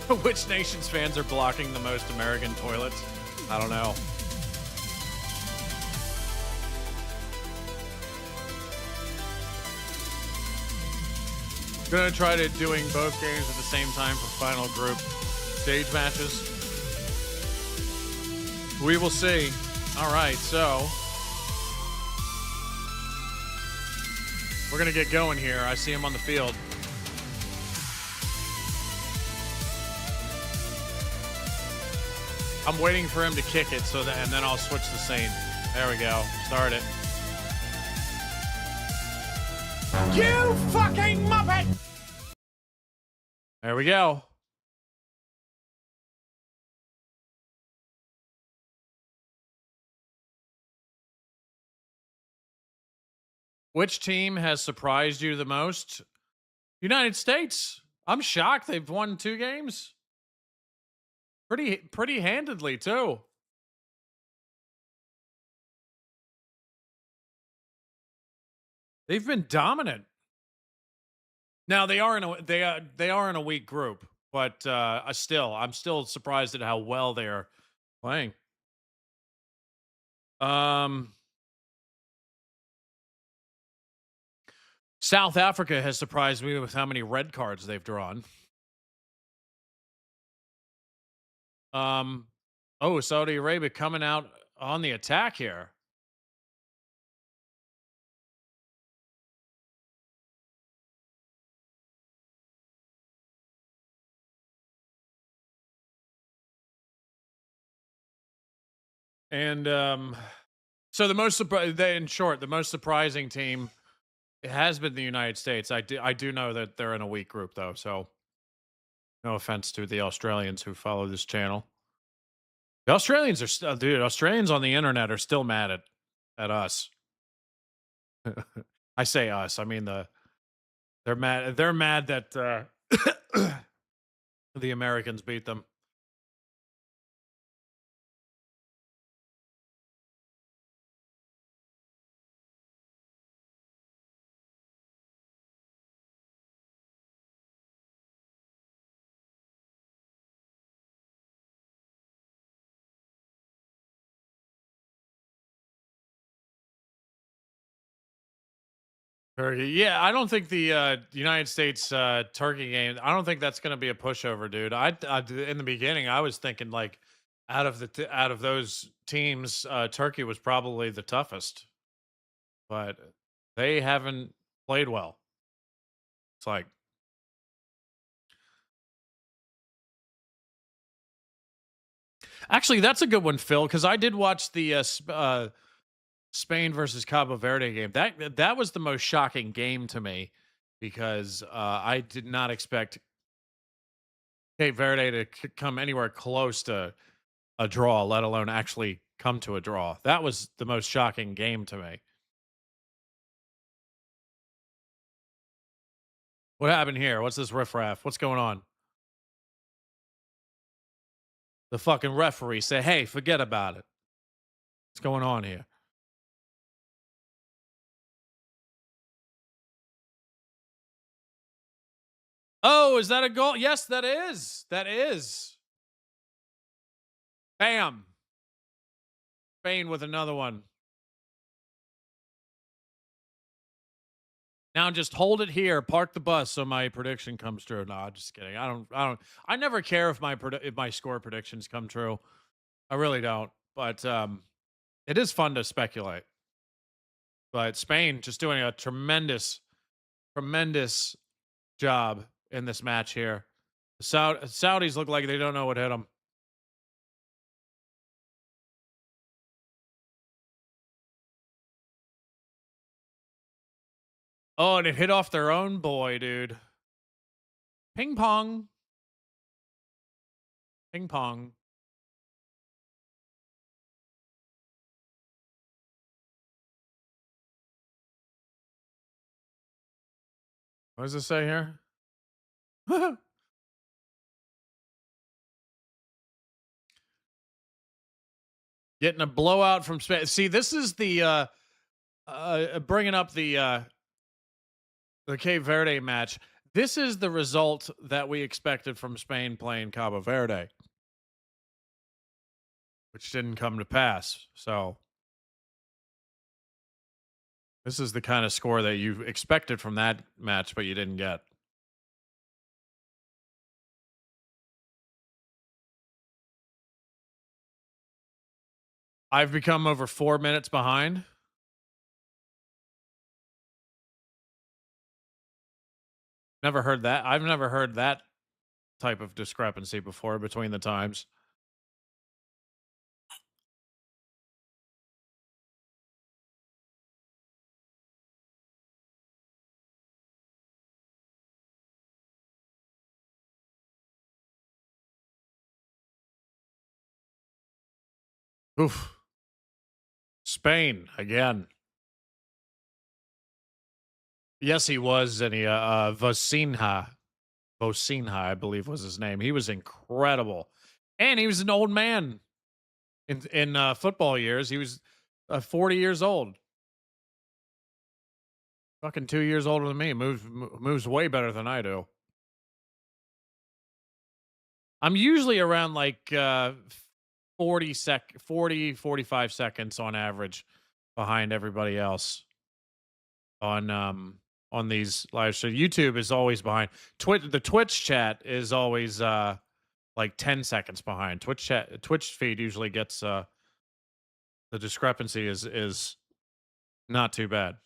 Which nation's fans are blocking the most American toilets? I don't know. Gonna try to doing both games at the same time for final group stage matches. We will see. All right, so we're gonna get going here. I see him on the field. I'm waiting for him to kick it and then I'll switch the scene. There we go. Start it. You fucking muppet! There we go. Which team has surprised you the most? United States. I'm shocked they've won 2 games. Pretty handedly, too. They've been dominant. Now they are in a weak group, but I'm still surprised at how well they're playing. South Africa has surprised me with how many red cards they've drawn. Oh, Saudi Arabia coming out on the attack here. And so the most surprising team has been the United States. I do know that they're in a weak group though, so no offense to the Australians who follow this channel. The Australians are still, dude. Australians on the internet are still mad at us. I say us. I mean they're mad. They're mad that the Americans beat them. Yeah, I don't think the United States Turkey game. I don't think that's going to be a pushover, dude. I in the beginning I was thinking like out of those teams, Turkey was probably the toughest, but they haven't played well. It's like actually that's a good one, Phil, because I did watch the Spain versus Cabo Verde game. That was the most shocking game to me because I did not expect Cape Verde to come anywhere close to a draw, let alone actually come to a draw. That was the most shocking game to me. What happened here? What's this riffraff? What's going on? The fucking referee said, hey, forget about it. What's going on here? Oh, is that a goal? Yes, that is. That is. Bam. Spain with another one. Now just hold it here, park the bus so my prediction comes true. No, just kidding. I never care if my score predictions come true. I really don't. But it is fun to speculate. But Spain just doing a tremendous job in this match here. The Saudis look like they don't know what hit them. Oh, and it hit off their own boy, dude. Ping pong. Ping pong. What does it say here? Getting a blowout from Spain. See, this is the bringing up the Cape Verde match. This is the result that we expected from Spain playing Cabo Verde, which didn't come to pass. So this is the kind of score that you expected from that match, but you didn't get. I've become over 4 minutes behind. Never heard that. I've never heard that type of discrepancy before between the times. Oof. Spain again. Yes, he was, and Vosinha, I believe was his name. He was incredible, and he was an old man in football years. He was 40 years old, fucking 2 years older than me. Moves way better than I do. I'm usually around like 45 seconds on average behind everybody else on these live shows. YouTube is always behind. The Twitch chat is always like 10 seconds behind. Twitch feed usually gets the discrepancy is not too bad.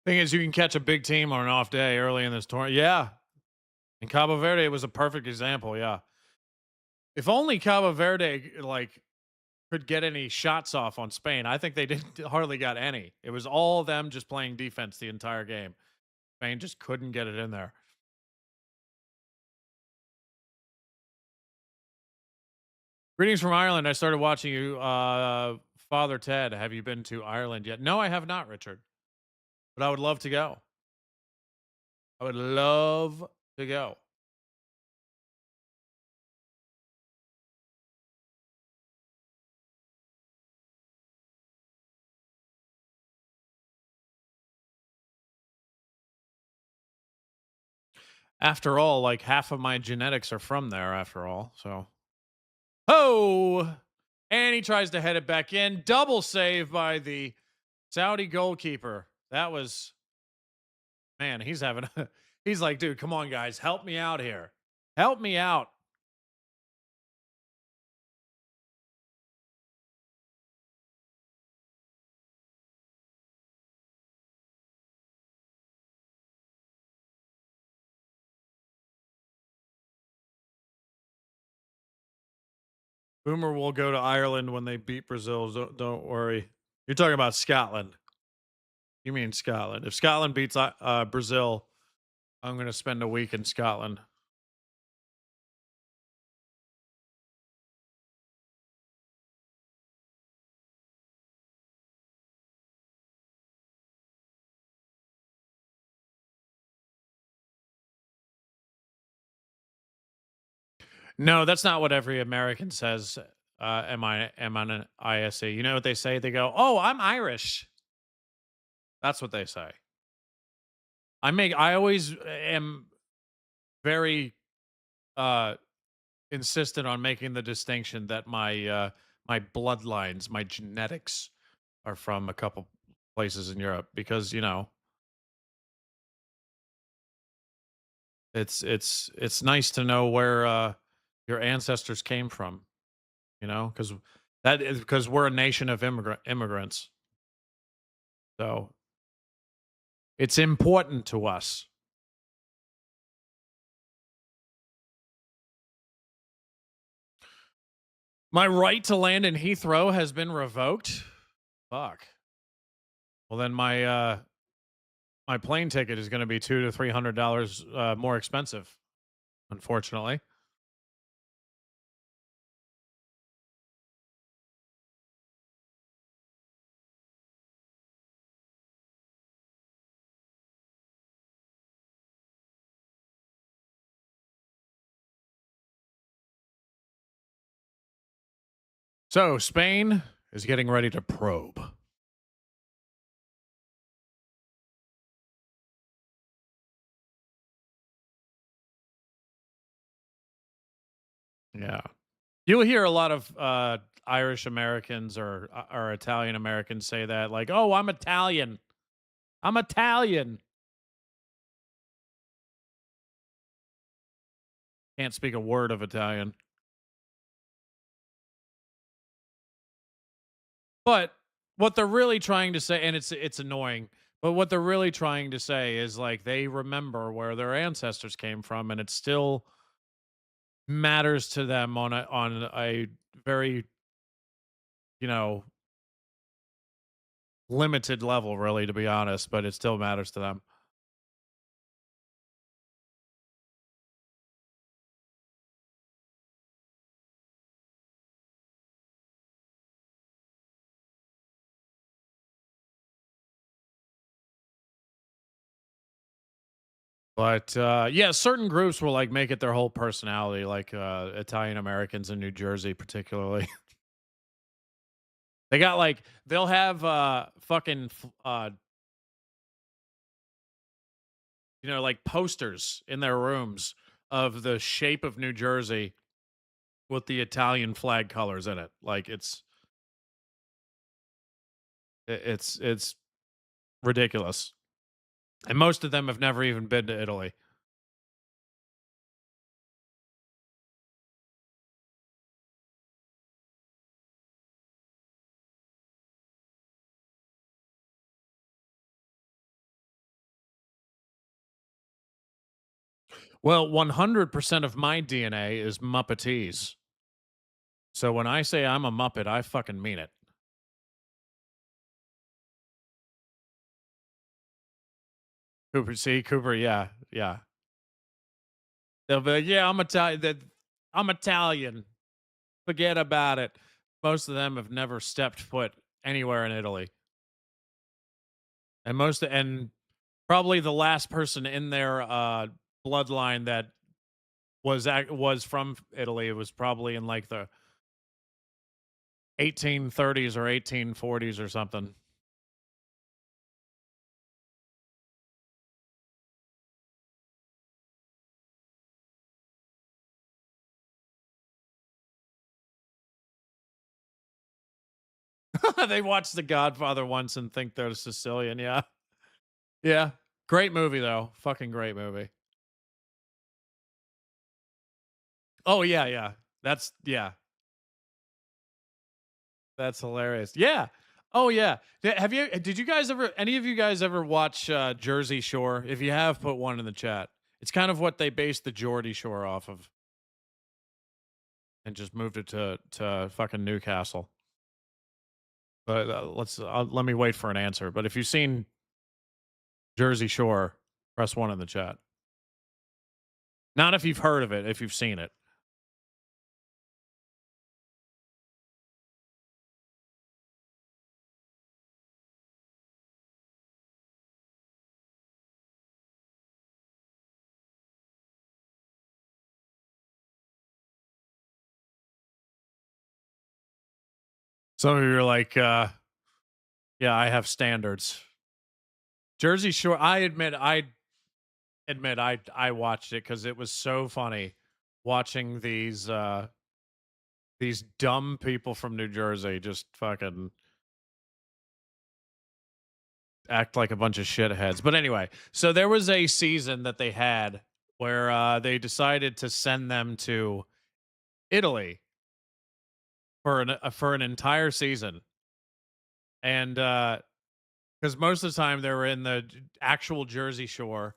Thing is, you can catch a big team on an off day early in this tournament. Yeah. And Cabo Verde was a perfect example. Yeah. If only Cabo Verde could get any shots off on Spain. I think they didn't hardly got any. It was all them just playing defense the entire game. Spain just couldn't get it in there. Greetings from Ireland. I started watching you, Father Ted. Have you been to Ireland yet? No, I have not, Richard. But I would love to go. I would love to go. After all, like half of my genetics are from there, after all. So, oh, and he tries to head it back in. Double save by the Saudi goalkeeper. That was, man, he's having, he's like, dude, come on, guys, help me out here. Help me out. Boomer will go to Ireland when they beat Brazil. Don't worry. You're talking about Scotland. You mean Scotland. If Scotland beats Brazil, I'm going to spend a week in Scotland. No, that's not what every American says. Am I on an ISA? You know what they say? They go, "Oh, I'm Irish." That's what they say. I always am very insistent on making the distinction that my bloodlines, my genetics are from a couple places in Europe because, you know, it's nice to know where your ancestors came from, you know, because we're a nation of immigrants. So it's important to us. My right to land in Heathrow has been revoked. Fuck. Well, then my plane ticket is going to be $200 to $300 more expensive, unfortunately. So Spain is getting ready to probe. Yeah. You'll hear a lot of Irish Americans or Italian Americans say that, like, "Oh, I'm Italian. I'm Italian." Can't speak a word of Italian. But what they're really trying to say, and it's annoying, but what they're really trying to say is like they remember where their ancestors came from, and it still matters to them on a very, you know, limited level, really, to be honest, but it still matters to them. But yeah, certain groups will like make it their whole personality, like Italian Americans in New Jersey, particularly. They got like they'll have like posters in their rooms of the shape of New Jersey with the Italian flag colors in it. Like it's ridiculous. And most of them have never even been to Italy. Well, 100% of my DNA is Muppetese. So when I say I'm a Muppet, I fucking mean it. Cooper, see, Cooper, yeah, yeah. They'll be like, yeah, I'm Italian. I'm Italian. Forget about it. Most of them have never stepped foot anywhere in Italy. And probably the last person in their bloodline that was from Italy, it was probably in like the 1830s or 1840s or something. They watched The Godfather once and think they're Sicilian. Yeah. Yeah. Great movie, though. Fucking great movie. Oh, yeah. Yeah. Yeah. That's hilarious. Yeah. Oh, yeah. Did you guys ever, any of you guys ever watch Jersey Shore? If you have, put one in the chat. It's kind of what they based the Geordie Shore off of and just moved it to fucking Newcastle. But let me wait for an answer. But if you've seen Jersey Shore, press one in the chat. Not if you've heard of it, if you've seen it. Some of you are like, yeah, I have standards. Jersey Shore, I watched it because it was so funny watching these dumb people from New Jersey just fucking act like a bunch of shitheads. But anyway, so there was a season that they had where they decided to send them to Italy for an entire season, and because most of the time they were in the actual Jersey Shore,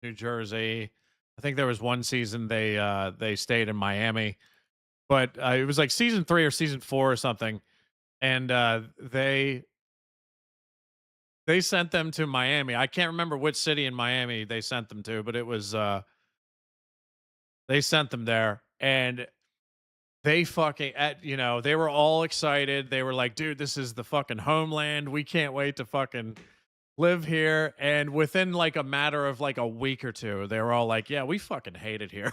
New Jersey. I think there was one season they stayed in Miami, but it was like season 3 or season 4 or something, and they sent them to Miami. I can't remember which city in Miami they sent them to, but it was they sent them there, and they fucking they were all excited. They were like, dude, this is the fucking homeland. We can't wait to fucking live here. And within like a matter of like a week or two, they were all like, yeah, we fucking hate it here.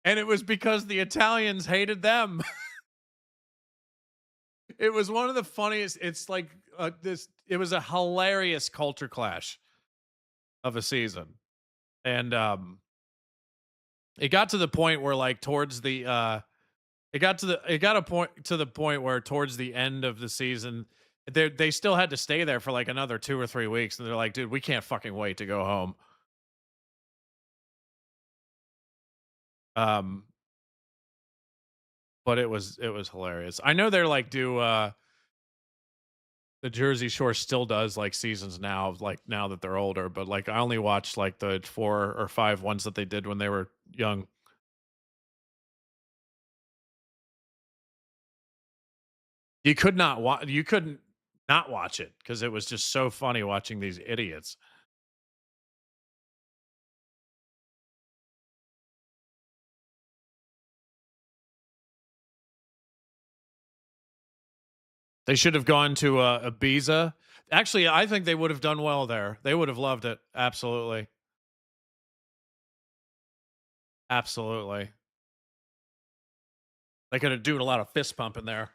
And it was because the Italians hated them. It was one of the funniest. It's like this. It was a hilarious culture clash of a season, and it got to the point where like towards the it got a point to the point where towards the end of the season, they still had to stay there for like another 2 or 3 weeks, and they're like, dude, we can't fucking wait to go home. But it was hilarious. I know they're like the Jersey Shore still does like seasons now, like now that they're older, but like I only watched like the 4 or 5 ones that they did when they were young. You could not watch. You couldn't not watch it because it was just so funny watching these idiots. They should have gone to Ibiza. Actually, I think they would have done well there. They would have loved it. Absolutely. Absolutely. They could have doing a lot of fist pumping there.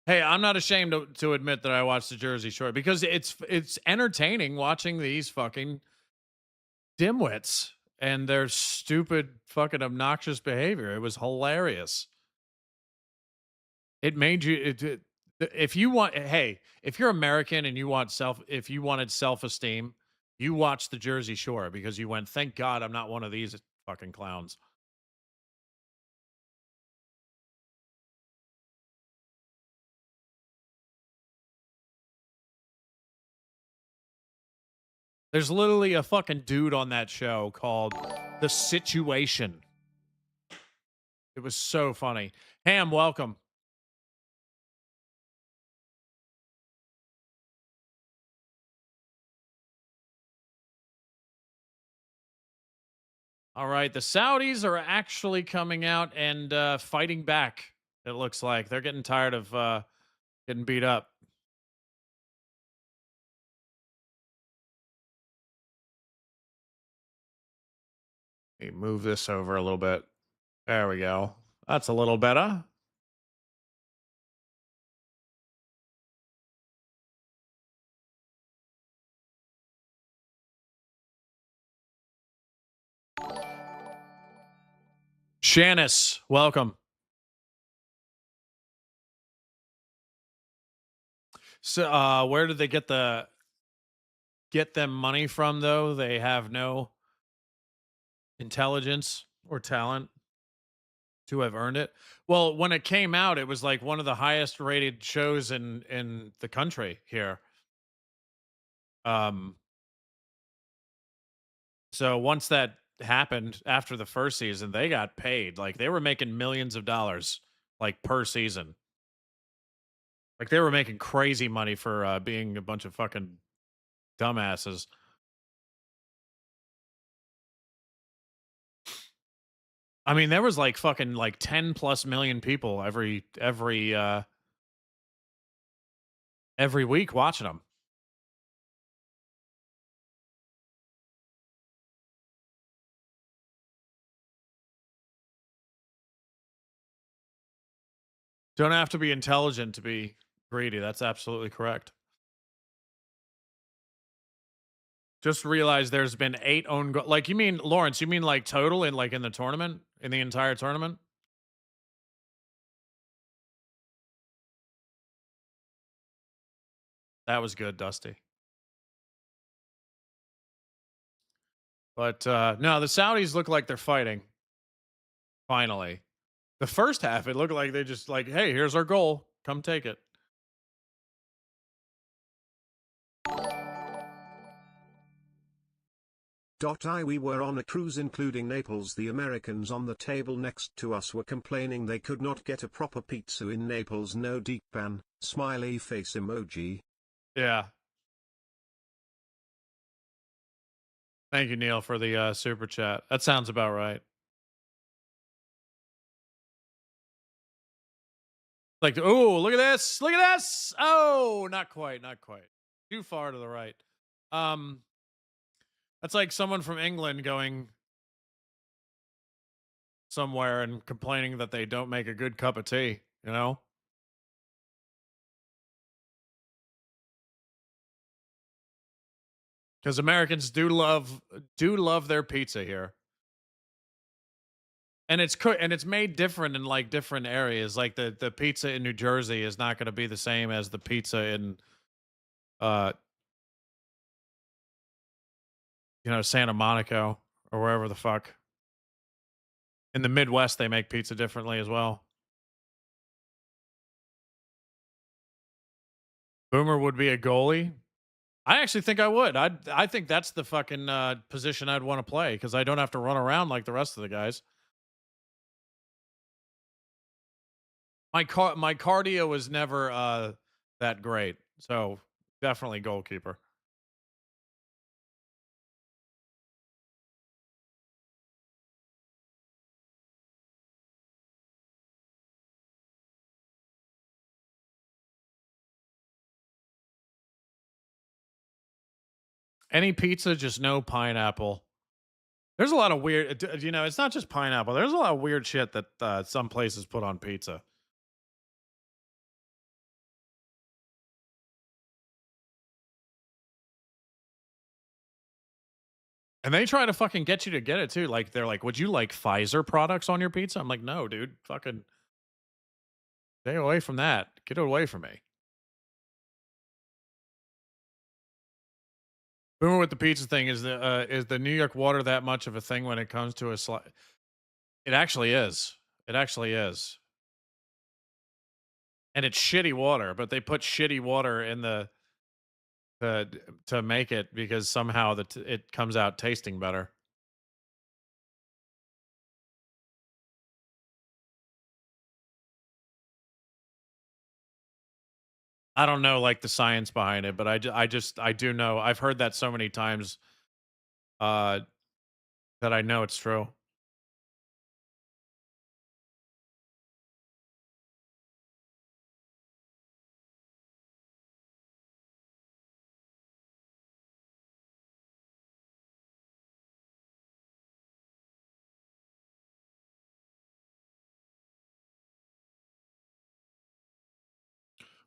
Hey, I'm not ashamed to admit that I watched the Jersey Shore because it's entertaining watching these fucking dimwits and their stupid fucking obnoxious behavior. It was hilarious. It made you if you want hey, if you're American and you want if you wanted self-esteem, you watch the Jersey Shore because you went, "Thank God I'm not one of these fucking clowns." There's literally a fucking dude on that show called The Situation. It was so funny. Ham, welcome. All right, the Saudis are actually coming out and fighting back. It looks like they're getting tired of getting beat up. Let me move this over a little bit. There we go. That's a little better. Shanice, welcome. So, where did they get them money from? Though they have no intelligence or talent to have earned it. Well, when it came out, it was like one of the highest rated shows in the country here. So once that happened after the first season, they got paid. Like they were making millions of dollars like per season. Like they were making crazy money for being a bunch of fucking dumbasses. I mean, there was like fucking like 10 plus million people every week watching them. Don't have to be intelligent to be greedy. That's absolutely correct. Just realize there's been 8 own like you mean Lawrence, you mean like total in like in the tournament? In the entire tournament? That was good, Dusty. But no, the Saudis look like they're fighting. Finally. The first half, it looked like they just like, hey, here's our goal. Come take it. We were on a cruise including Naples. The Americans on the table next to us were complaining they could not get a proper pizza in Naples. No deep pan, smiley face emoji. Yeah. Thank you, Neil, for the super chat. That sounds about right. Like, oh, look at this. Look at this. Oh, not quite, not quite. Too far to the right. That's like someone from England going somewhere and complaining that they don't make a good cup of tea, you know? Because Americans do love their pizza here. And it's cooked and it's made different in like different areas. Like the pizza in New Jersey is not going to be the same as the pizza in uh Santa Monica or wherever the fuck. In the Midwest they make pizza differently as well. Boomer would be a goalie. I actually think I would. I think that's the fucking position I'd want to play because I don't have to run around like the rest of the guys. My cardio is never that great, so definitely goalkeeper. Any pizza, just no pineapple. There's a lot of weird, it's not just pineapple. There's a lot of weird shit that some places put on pizza. And they try to fucking get you to get it too. Like they're like, "Would you like Pfizer products on your pizza?" I'm like, "No, dude. Fucking stay away from that. Get it away from me." Boomer with the pizza thing is the New York water that much of a thing when it comes to a It actually is. It actually is. And it's shitty water, but they put shitty water in the to make it because somehow it comes out tasting better. I don't know like the science behind it, but I do know. I've heard that so many times uh that I know it's true.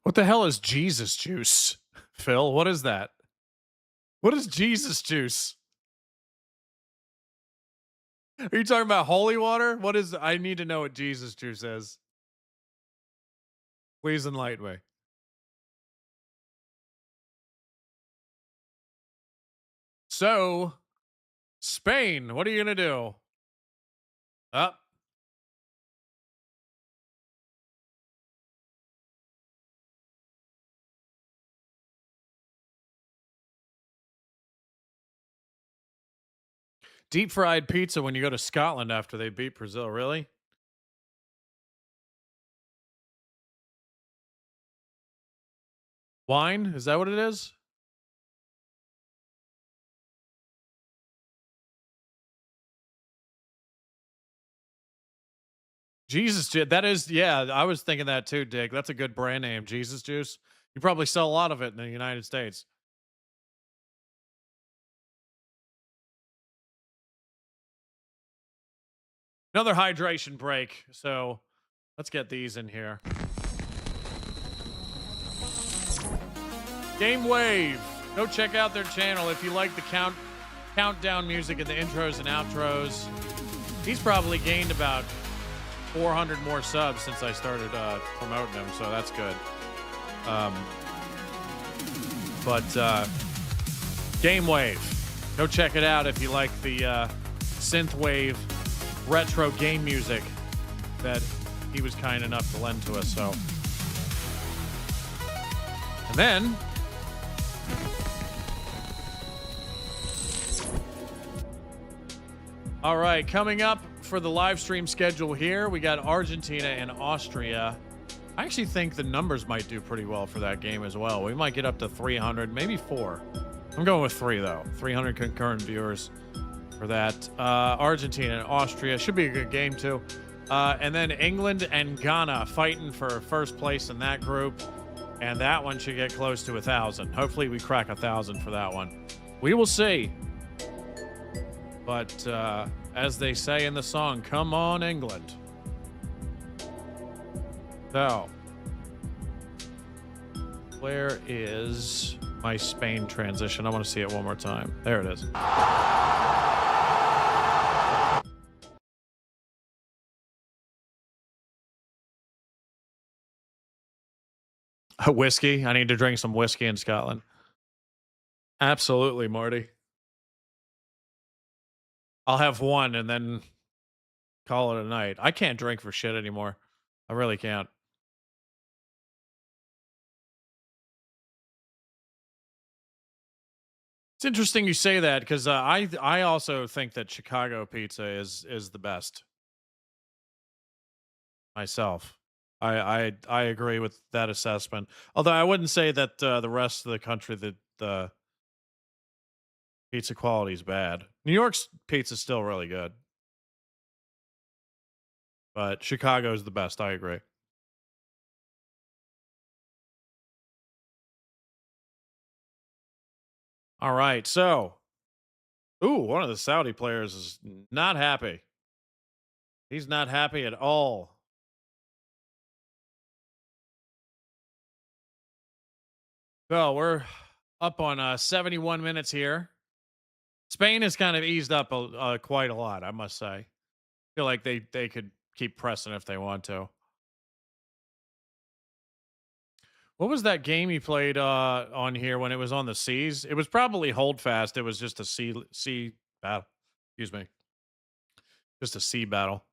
What the hell is Jesus juice? Phil, what is that? What is Jesus juice? Are you talking about holy water? What is I need to know what Jesus juice is. Please enlighten me. So, Spain, what are you going to do? Up. Deep fried pizza when you go to Scotland after they beat Brazil, really? Wine? Is that what it is? Jesus, that is, yeah, I was thinking that too, Dick. That's a good brand name, Jesus Juice. You probably sell a lot of it in the United States. Another hydration break. So let's get these in here. Gamewave. Go check out their channel if you like the countdown music and the intros and outros. He's probably gained about 400 more subs since I started promoting him, so that's good. Gamewave. Go check it out if you like the synthwave retro game music that he was kind enough to lend to us. So, and then all right, coming up for the live stream schedule here, we got Argentina and Austria. I actually think the numbers might do pretty well for that game as well. We might get up to 300, maybe 4. I'm going with 3 though. 300 concurrent viewers for that. Argentina and Austria should be a good game too. And then England and Ghana fighting for first place in that group. And that one should get close to 1,000. Hopefully we crack 1,000 for that one. We will see. But as they say in the song, come on, England. So, where is my Spain transition? I want to see it one more time. There it is. Whiskey. I need to drink some whiskey in Scotland. Absolutely, Marty. I'll have one and then call it a night. I can't drink for shit anymore. I really can't. It's interesting you say that because I also think that Chicago pizza is the best myself. I agree with that assessment. Although I wouldn't say that the rest of the country that the pizza quality is bad. New York's pizza is still really good, but Chicago's the best. I agree. All right, so one of the Saudi players is not happy. He's not happy at all. Well, we're up on 71 minutes here. Spain has kind of eased up quite a lot, I must say. Feel like they could keep pressing if they want to. What was that game you played on here when it was on the seas? It was probably Holdfast. It was just a sea battle. Excuse me. Just a sea battle.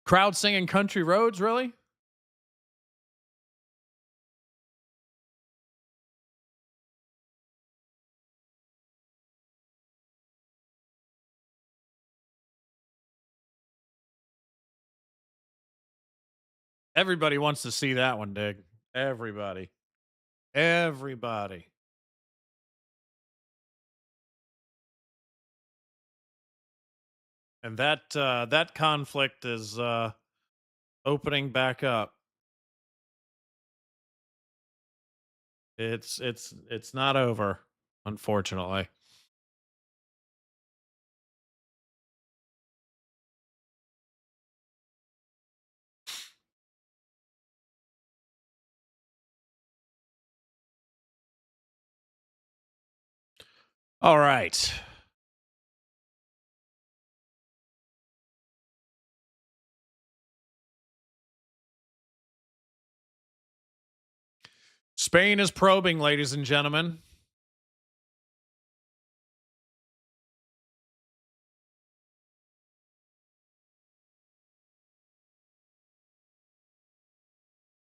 Crowd singing Country Roads, really? Everybody wants to see that one, Dig. Everybody. Everybody. And that conflict is opening back up. It's not over, unfortunately. All right. Spain is probing, ladies and gentlemen.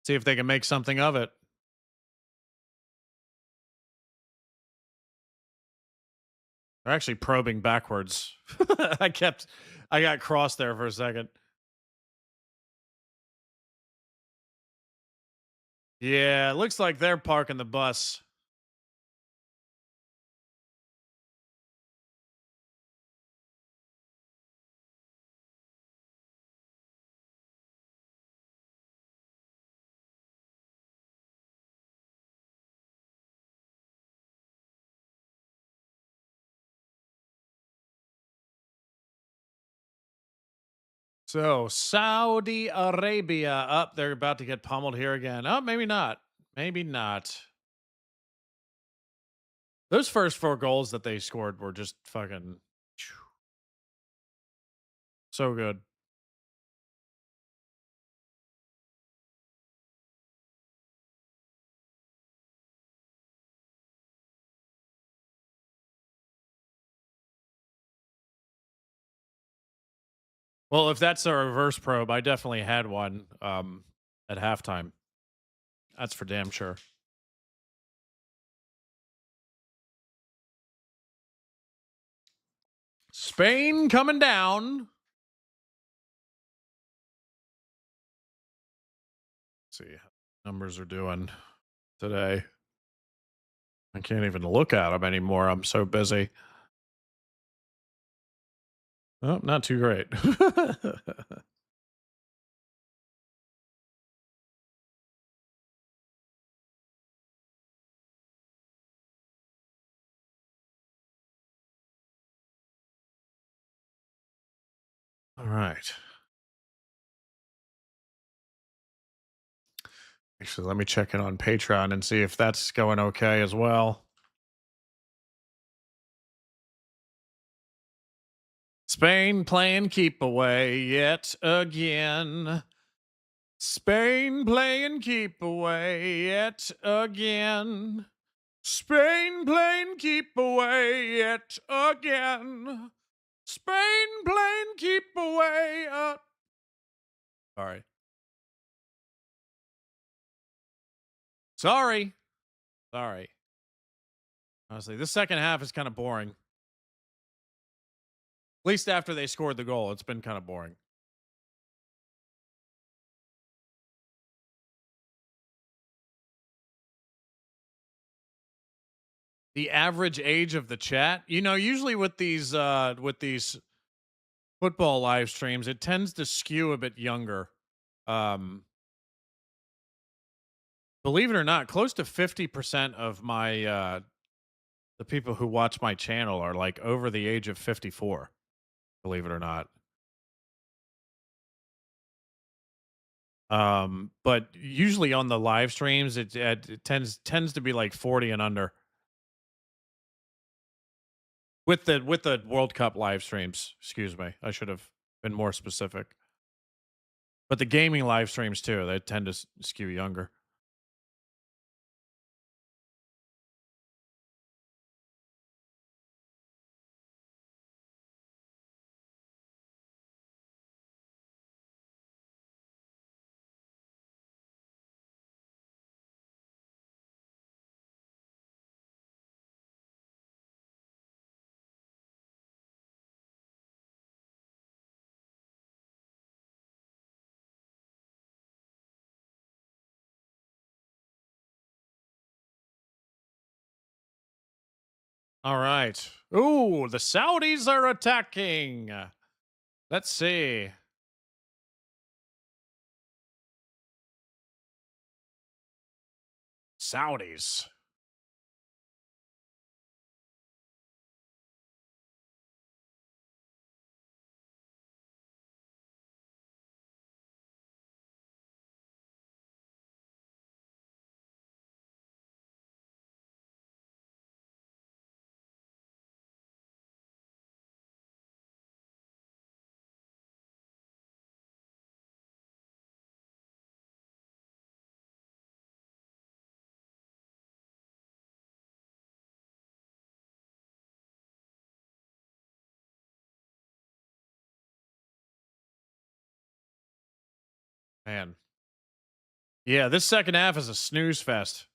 See if they can make something of it. They're actually probing backwards. I got crossed there for a second. Yeah, it looks like they're parking the bus. So Saudi Arabia up. They're about to get pummeled here again. Oh, maybe not. Maybe not. Those first 4 goals that they scored were just fucking so good. Well, if that's a reverse probe, I definitely had one at halftime. That's for damn sure. Spain coming down. Let's see how numbers are doing today. I can't even look at them anymore. I'm so busy. Oh, not too great. right. Actually, let me check in on Patreon and see if that's going okay as well. Spain playing keep away yet again. Spain playing keep away yet again. Spain playing keep away yet again. Spain playing keep away. Sorry. Sorry. Sorry. Honestly, this second half is kind of boring. At least after they scored the goal, it's been kind of boring. The average age of the chat, usually with these football live streams, it tends to skew a bit younger. Believe it or not, close to 50% of my the people who watch my channel are like over the age of 54. Believe it or not. But usually on the live streams, it tends to be like 40 and under. With the World Cup live streams, excuse me, I should have been more specific. But the gaming live streams too, they tend to skew younger. All right. Ooh, the Saudis are attacking. Let's see. Saudis. Man. Yeah, this second half is a snooze fest.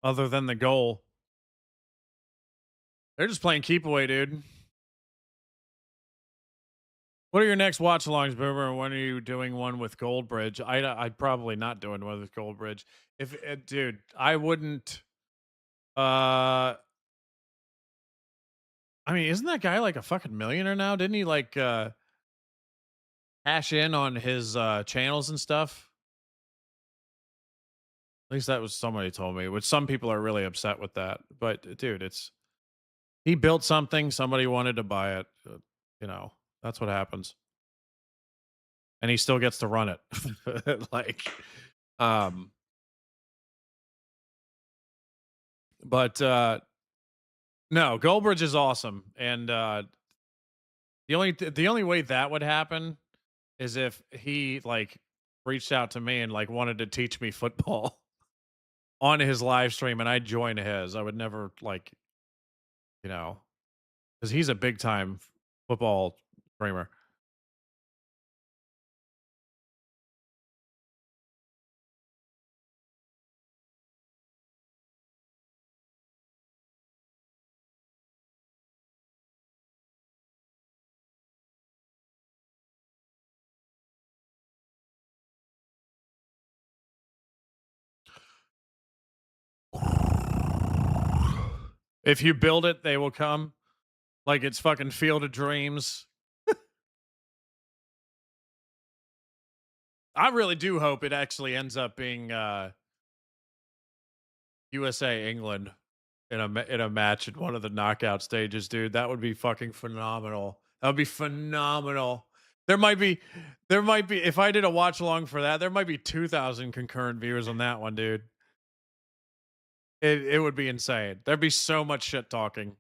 Other than the goal. They're just playing keep away, dude. What are your next watch alongs, Boomer? When are you doing one with Goldbridge? I'd probably not doing one with Goldbridge. If dude, I wouldn't. I mean, isn't that guy like a fucking millionaire now? Didn't he like cash in on his channels and stuff? At least that was somebody told me. Which some people are really upset with that. But dude, he built something. Somebody wanted to buy it. That's what happens. And he still gets to run it. But no, Goldbridge is awesome. And the only way that would happen is if he like reached out to me and like wanted to teach me football on his live stream and I'd join his. I would never because he's a big time football streamer. If you build it, they will come. Like it's fucking Field of Dreams. I really do hope it actually ends up being USA England in a match at one of the knockout stages, dude. That would be fucking phenomenal. That would be phenomenal. There might be, if I did a watch along for that, there might be 2,000 concurrent viewers on that one, dude. It would be insane. There'd be so much shit talking.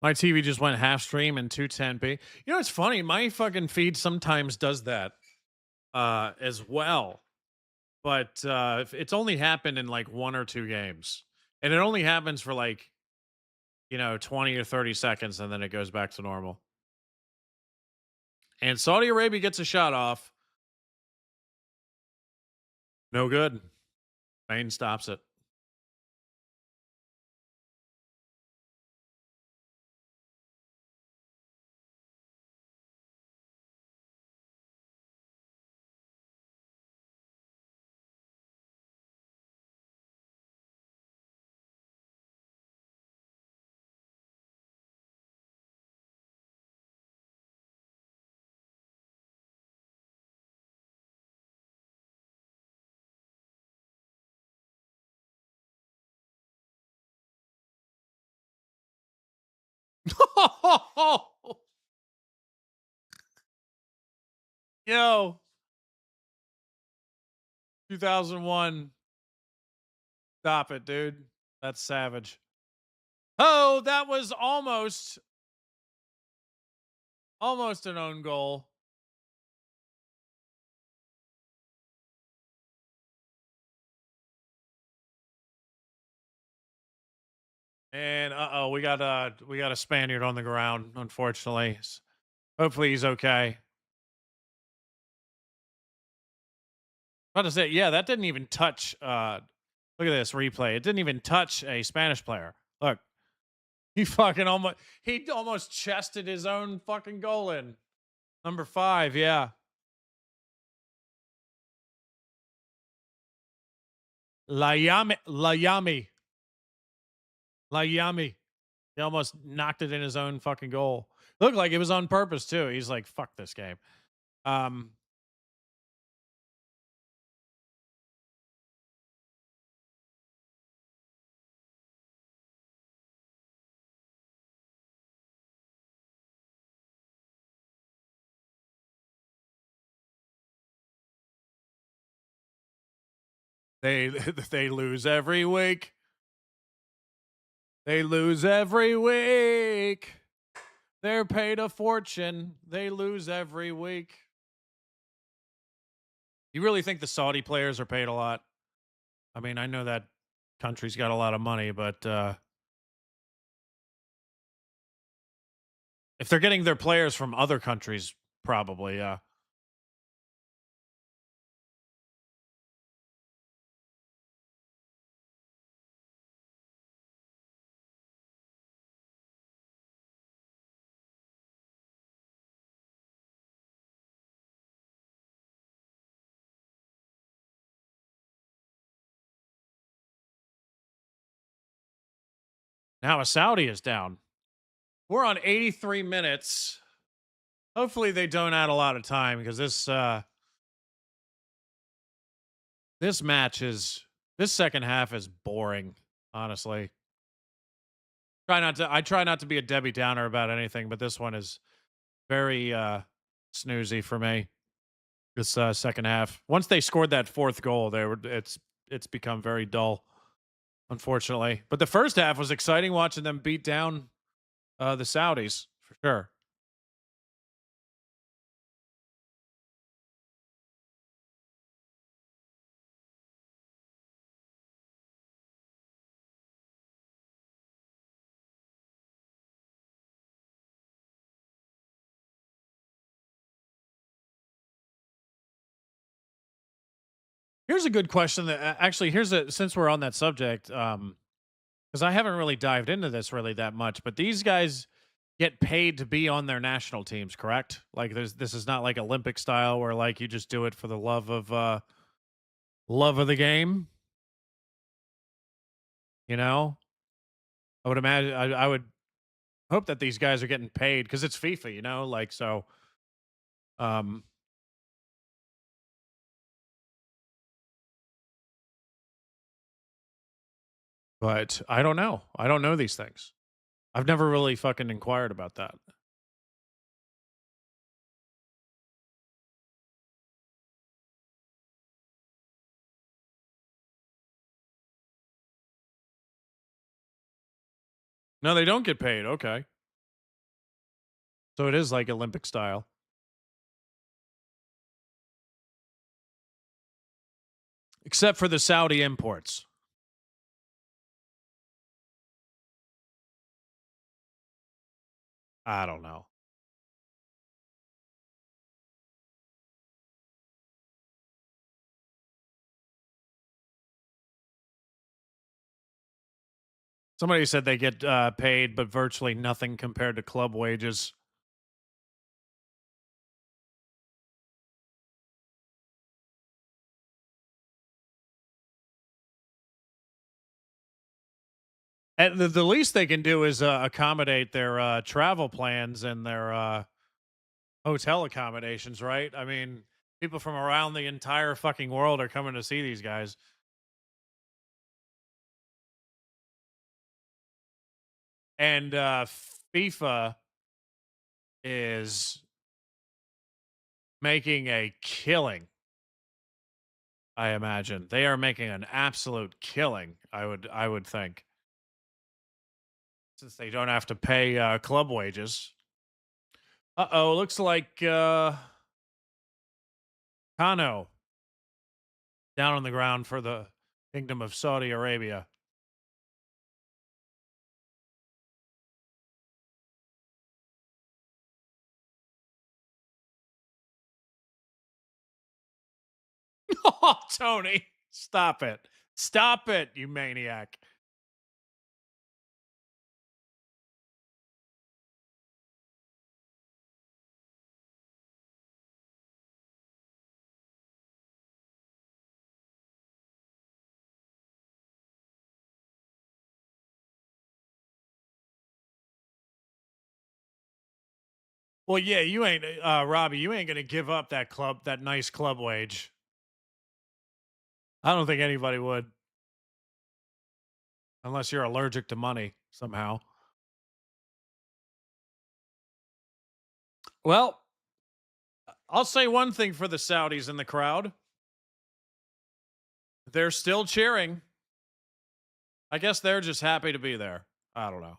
My TV just went half stream and 210p. You know, it's funny. My fucking feed sometimes does that as well. But it's only happened in like 1 or 2 games. And it only happens for like, 20 or 30 seconds, and then it goes back to normal. And Saudi Arabia gets a shot off. No good. Spain stops it. Yo. 2001. Stop it, dude. That's savage. Oh, that was almost an own goal. And we got a Spaniard on the ground, unfortunately. Hopefully he's okay. About to say, yeah, that didn't even touch look at this replay. It didn't even touch a Spanish player. Look. He almost chested his own fucking goal in. Number 5, yeah. Layami. He almost knocked it in his own fucking goal. Looked like it was on purpose too. He's like, fuck this game. They lose every week. They lose every week. They're paid a fortune. They lose every week. You really think the Saudi players are paid a lot? I mean, I know that country's got a lot of money, but if they're getting their players from other countries, probably, yeah. Now a Saudi is down. We're on 83 minutes. Hopefully they don't add a lot of time because this second half is boring, honestly. I try not to be a Debbie Downer about anything, but this one is very snoozy for me. This second half. Once they scored that 4th goal, it's become very dull, unfortunately. But the first half was exciting, watching them beat down the Saudis, for sure. Here's a good question that actually since we're on that subject, because I haven't really dived into this really that much, but these guys get paid to be on their national teams, correct? Like this is not like Olympic style where like you just do it for the love of the game. You know, I would imagine. I would hope that these guys are getting paid because it's FIFA. You know, like so. Um, but I don't know. I don't know these things. I've never really fucking inquired about that. No, they don't get paid. Okay. So it is like Olympic style. Except for the Saudi imports. I don't know. Somebody said they get paid, but virtually nothing compared to club wages. And the least they can do is accommodate their travel plans and their hotel accommodations, right? I mean, people from around the entire fucking world are coming to see these guys. And FIFA is making a killing. I imagine they are making an absolute killing. I would think, since they don't have to pay club wages. Uh-oh, looks like Kano down on the ground for the Kingdom of Saudi Arabia. Oh, Tony, stop it. Stop it, you maniac. Well, yeah, you ain't, Robbie, you ain't going to give up that nice club wage. I don't think anybody would. Unless you're allergic to money somehow. Well, I'll say one thing for the Saudis in the crowd. They're still cheering. I guess they're just happy to be there. I don't know.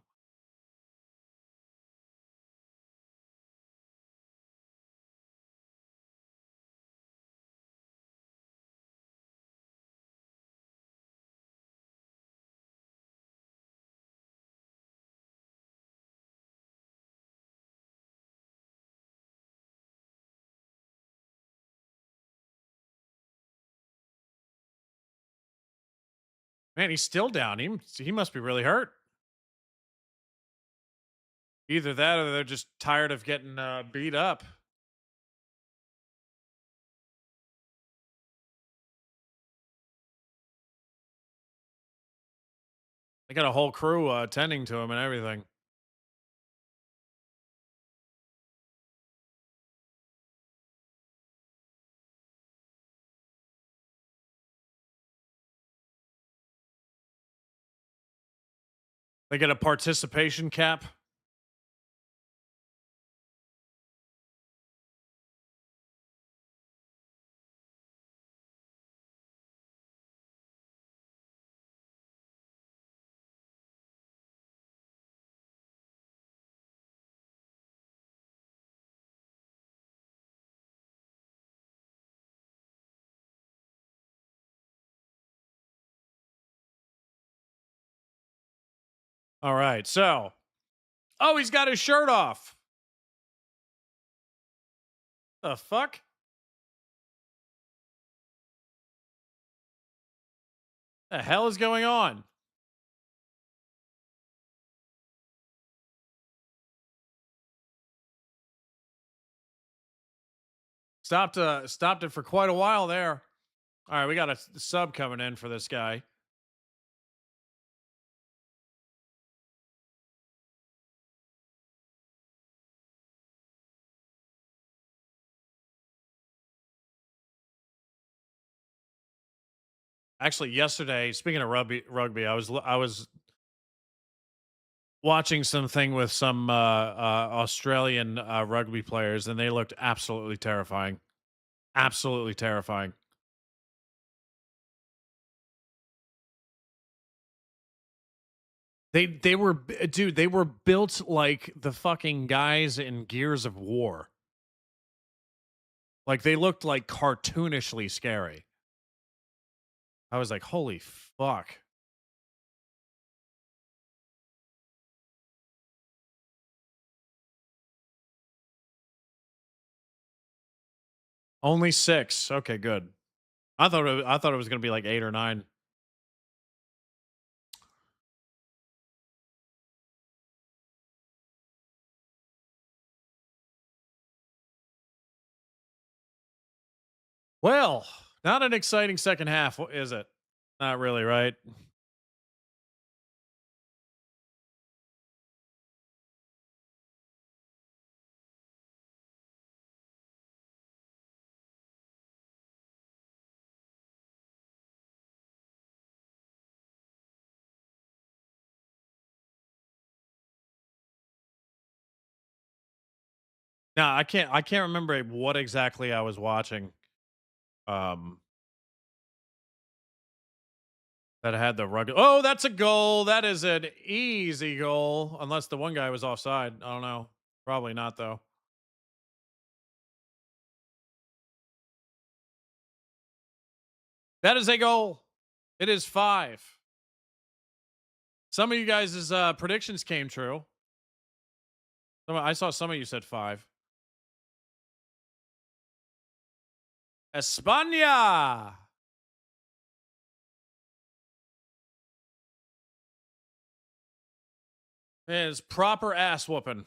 Man, he's still down. He must be really hurt. Either that or they're just tired of getting beat up. They got a whole crew attending to him and everything. They get a participation cap. All right. So, oh, he's got his shirt off. The fuck? The hell is going on? Stopped it for quite a while there. All right, we got a sub coming in for this guy. Actually, yesterday, speaking of rugby, I was watching something with some Australian rugby players, and they looked absolutely terrifying. Absolutely terrifying. They were dude, they were built like the fucking guys in Gears of War. Like they looked like cartoonishly scary. I was like, "Holy fuck." Only 6. Okay, good. I thought it was going to be like 8 or 9. Well, not an exciting second half, is it? Not really, right? No, I can't remember what exactly I was watching. Um that had the rugged. Oh, that's a goal. That is an easy goal unless the one guy was offside. I don't know. Probably not though. That is a goal. It is 5. Some of you guys' predictions came true. I saw some of you said 5. España. It is proper ass whooping.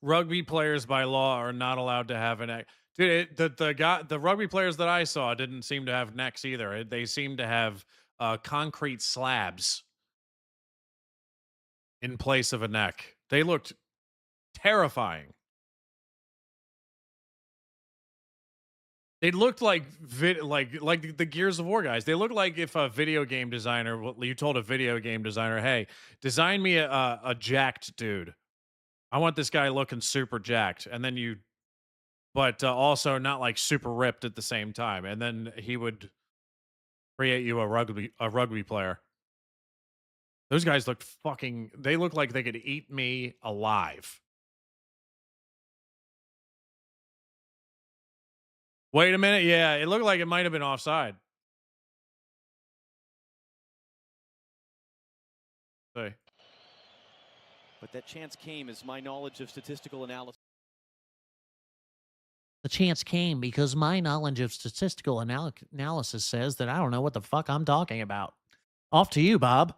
Rugby players by law are not allowed to have an neck. Dude, the rugby players that I saw didn't seem to have necks either. They seemed to have concrete slabs in place of a neck. They looked terrifying. They looked like like the Gears of War guys. They looked like if a video game designer, you told a video game designer, "Hey, design me a jacked dude. I want this guy looking super jacked," and then but also not like super ripped at the same time. And then he would create you a rugby player. Those guys looked fucking. They looked like they could eat me alive. Wait a minute. Yeah, it looked like it might have been offside. Say. But that chance came as my knowledge of statistical analysis. The chance came because my knowledge of statistical analysis says that I don't know what the fuck I'm talking about. Off to you, Bob.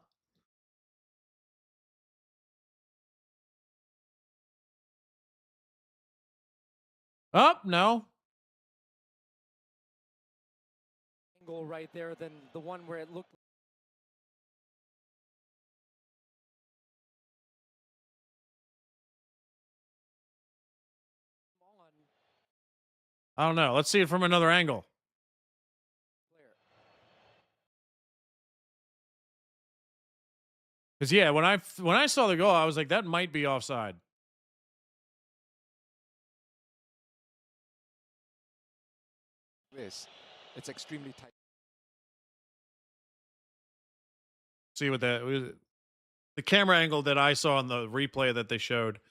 Oh, no. Goal right there than the one where it looked. I don't know. Let's see it from another angle. Because yeah, when I saw the goal, I was like, that might be offside. It's extremely tight. See what the camera angle that I saw in the replay that they showed.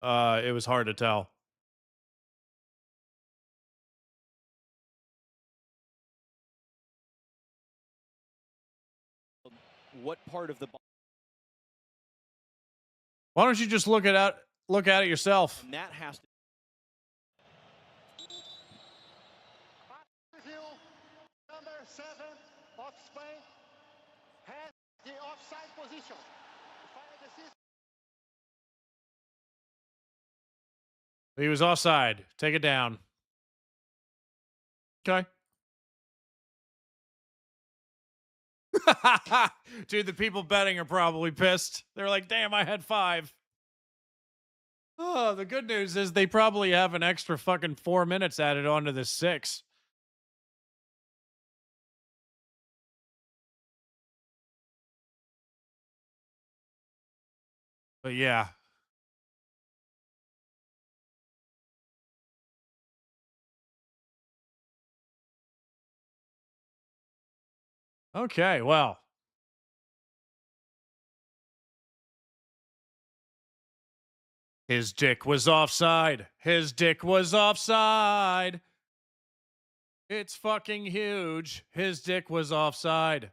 It was hard to tell. What part of the ball? Why don't you just look at it yourself? And that has to. Number 7 of Spain has the offside position. He was offside. Take it down. Okay. Dude, the people betting are probably pissed. They're like, damn, I had 5. Oh, the good news is they probably have an extra fucking 4 minutes added onto this 6. But yeah. Okay, well. His dick was offside. His dick was offside. It's fucking huge. His dick was offside.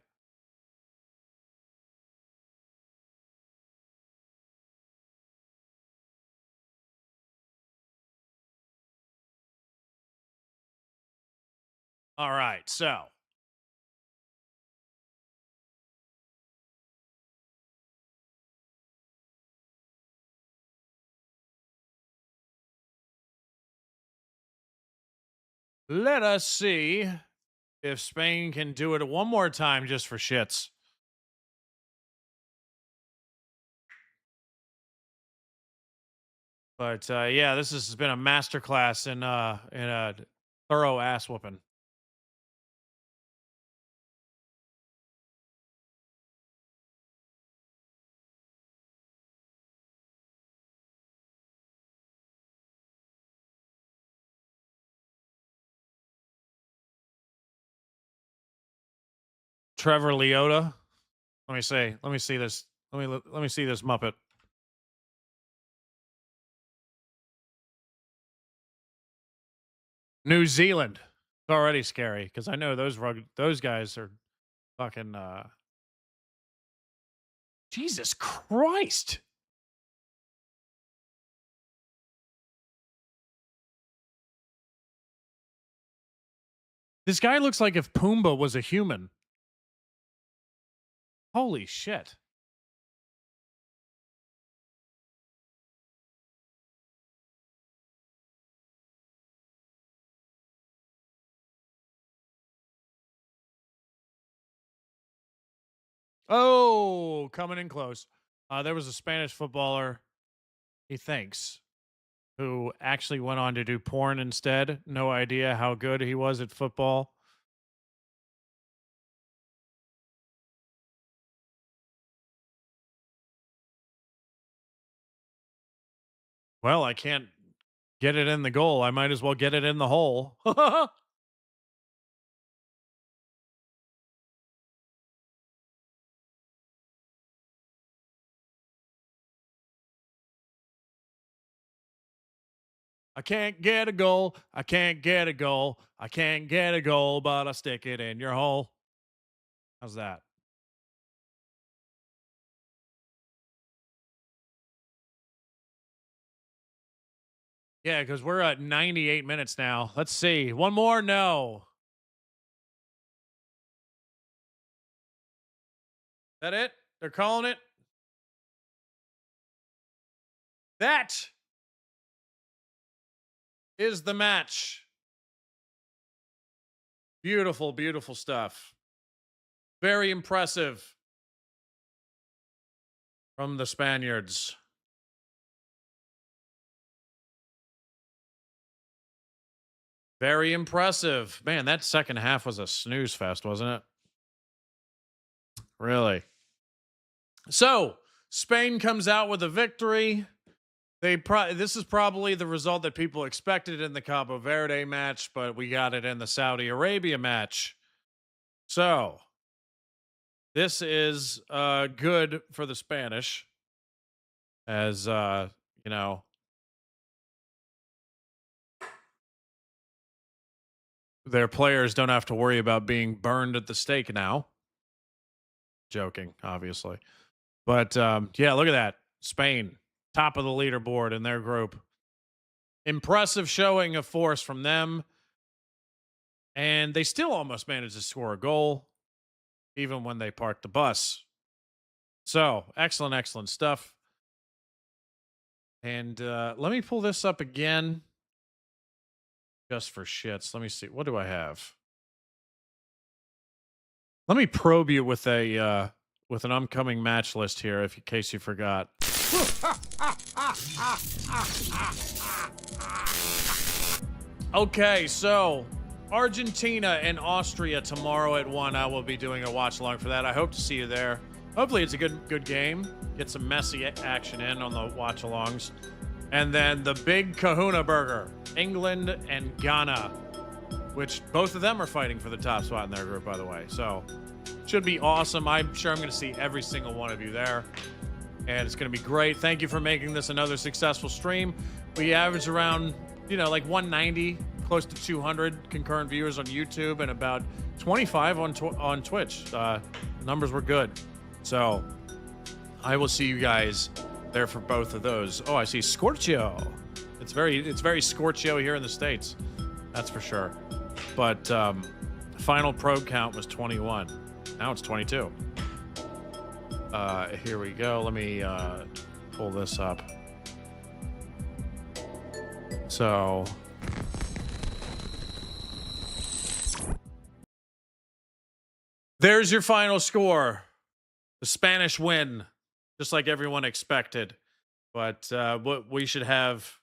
All right, so. Let us see if Spain can do it one more time just for shits. But yeah, this has been a masterclass in a thorough ass whooping. Trevor Leota. Let me see this. Let me see this Muppet. New Zealand. It's already scary because I know those guys are fucking Jesus Christ. This guy looks like if Pumbaa was a human. Holy shit. Oh, coming in close. There was a Spanish footballer, he thinks, who actually went on to do porn instead. No idea how good he was at football. Well, I can't get it in the goal. I might as well get it in the hole. I can't get a goal. I can't get a goal. I can't get a goal, but I'll stick it in your hole. How's that? Yeah, because we're at 98 minutes now. Let's see. One more? No. That it? They're calling it? That is the match. Beautiful, beautiful stuff. Very impressive from the Spaniards. Very impressive. Man, that second half was a snooze fest, wasn't it? Really? So, Spain comes out with a victory. This is probably the result that people expected in the Cabo Verde match, but we got it in the Saudi Arabia match. So, this is good for the Spanish, as you know, their players don't have to worry about being burned at the stake now. Joking, obviously. But yeah, look at that. Spain, top of the leaderboard in their group. Impressive showing of force from them. And they still almost managed to score a goal, even when they parked the bus. So, excellent, excellent stuff. And let me pull this up again. Just for shits. Let me see. What do I have? Let me probe you with a with an upcoming match list here, in case you forgot. Okay, so Argentina and Austria tomorrow at 1. I will be doing a watch along for that. I hope to see you there. Hopefully it's a good game. Get some messy action in on the watch alongs. And then the big kahuna burger, England and Ghana, which both of them are fighting for the top spot in their group, by the way. So should be awesome. I'm sure I'm going to see every single one of you there. And it's going to be great. Thank you for making this another successful stream. We average around, like 190, close to 200 concurrent viewers on YouTube and about 25 on Twitch. Numbers were good. So I will see you guys there for both of those. Oh, I see Scorchio. It's very Scorchio here in the States. That's for sure. But final probe count was 21. Now it's 22. Here we go. Let me pull this up. So there's your final score. The Spanish win, just like everyone expected. But what we should have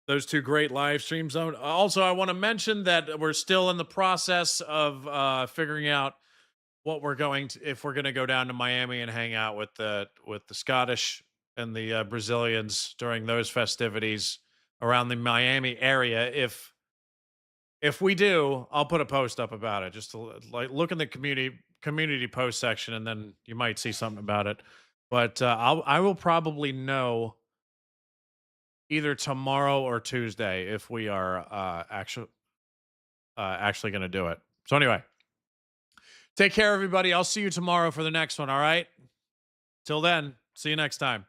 those two great live streams. Also, I want to mention that we're still in the process of figuring out what we're if we're going to go down to Miami and hang out with the Scottish and the Brazilians during those festivities around the Miami area. If we do, I'll put a post up about it. Just to look in the community post section, and then you might see something about it. But I will probably know either tomorrow or Tuesday if we are actually going to do it. So anyway, take care, everybody. I'll see you tomorrow for the next one. All right. Till then, see you next time.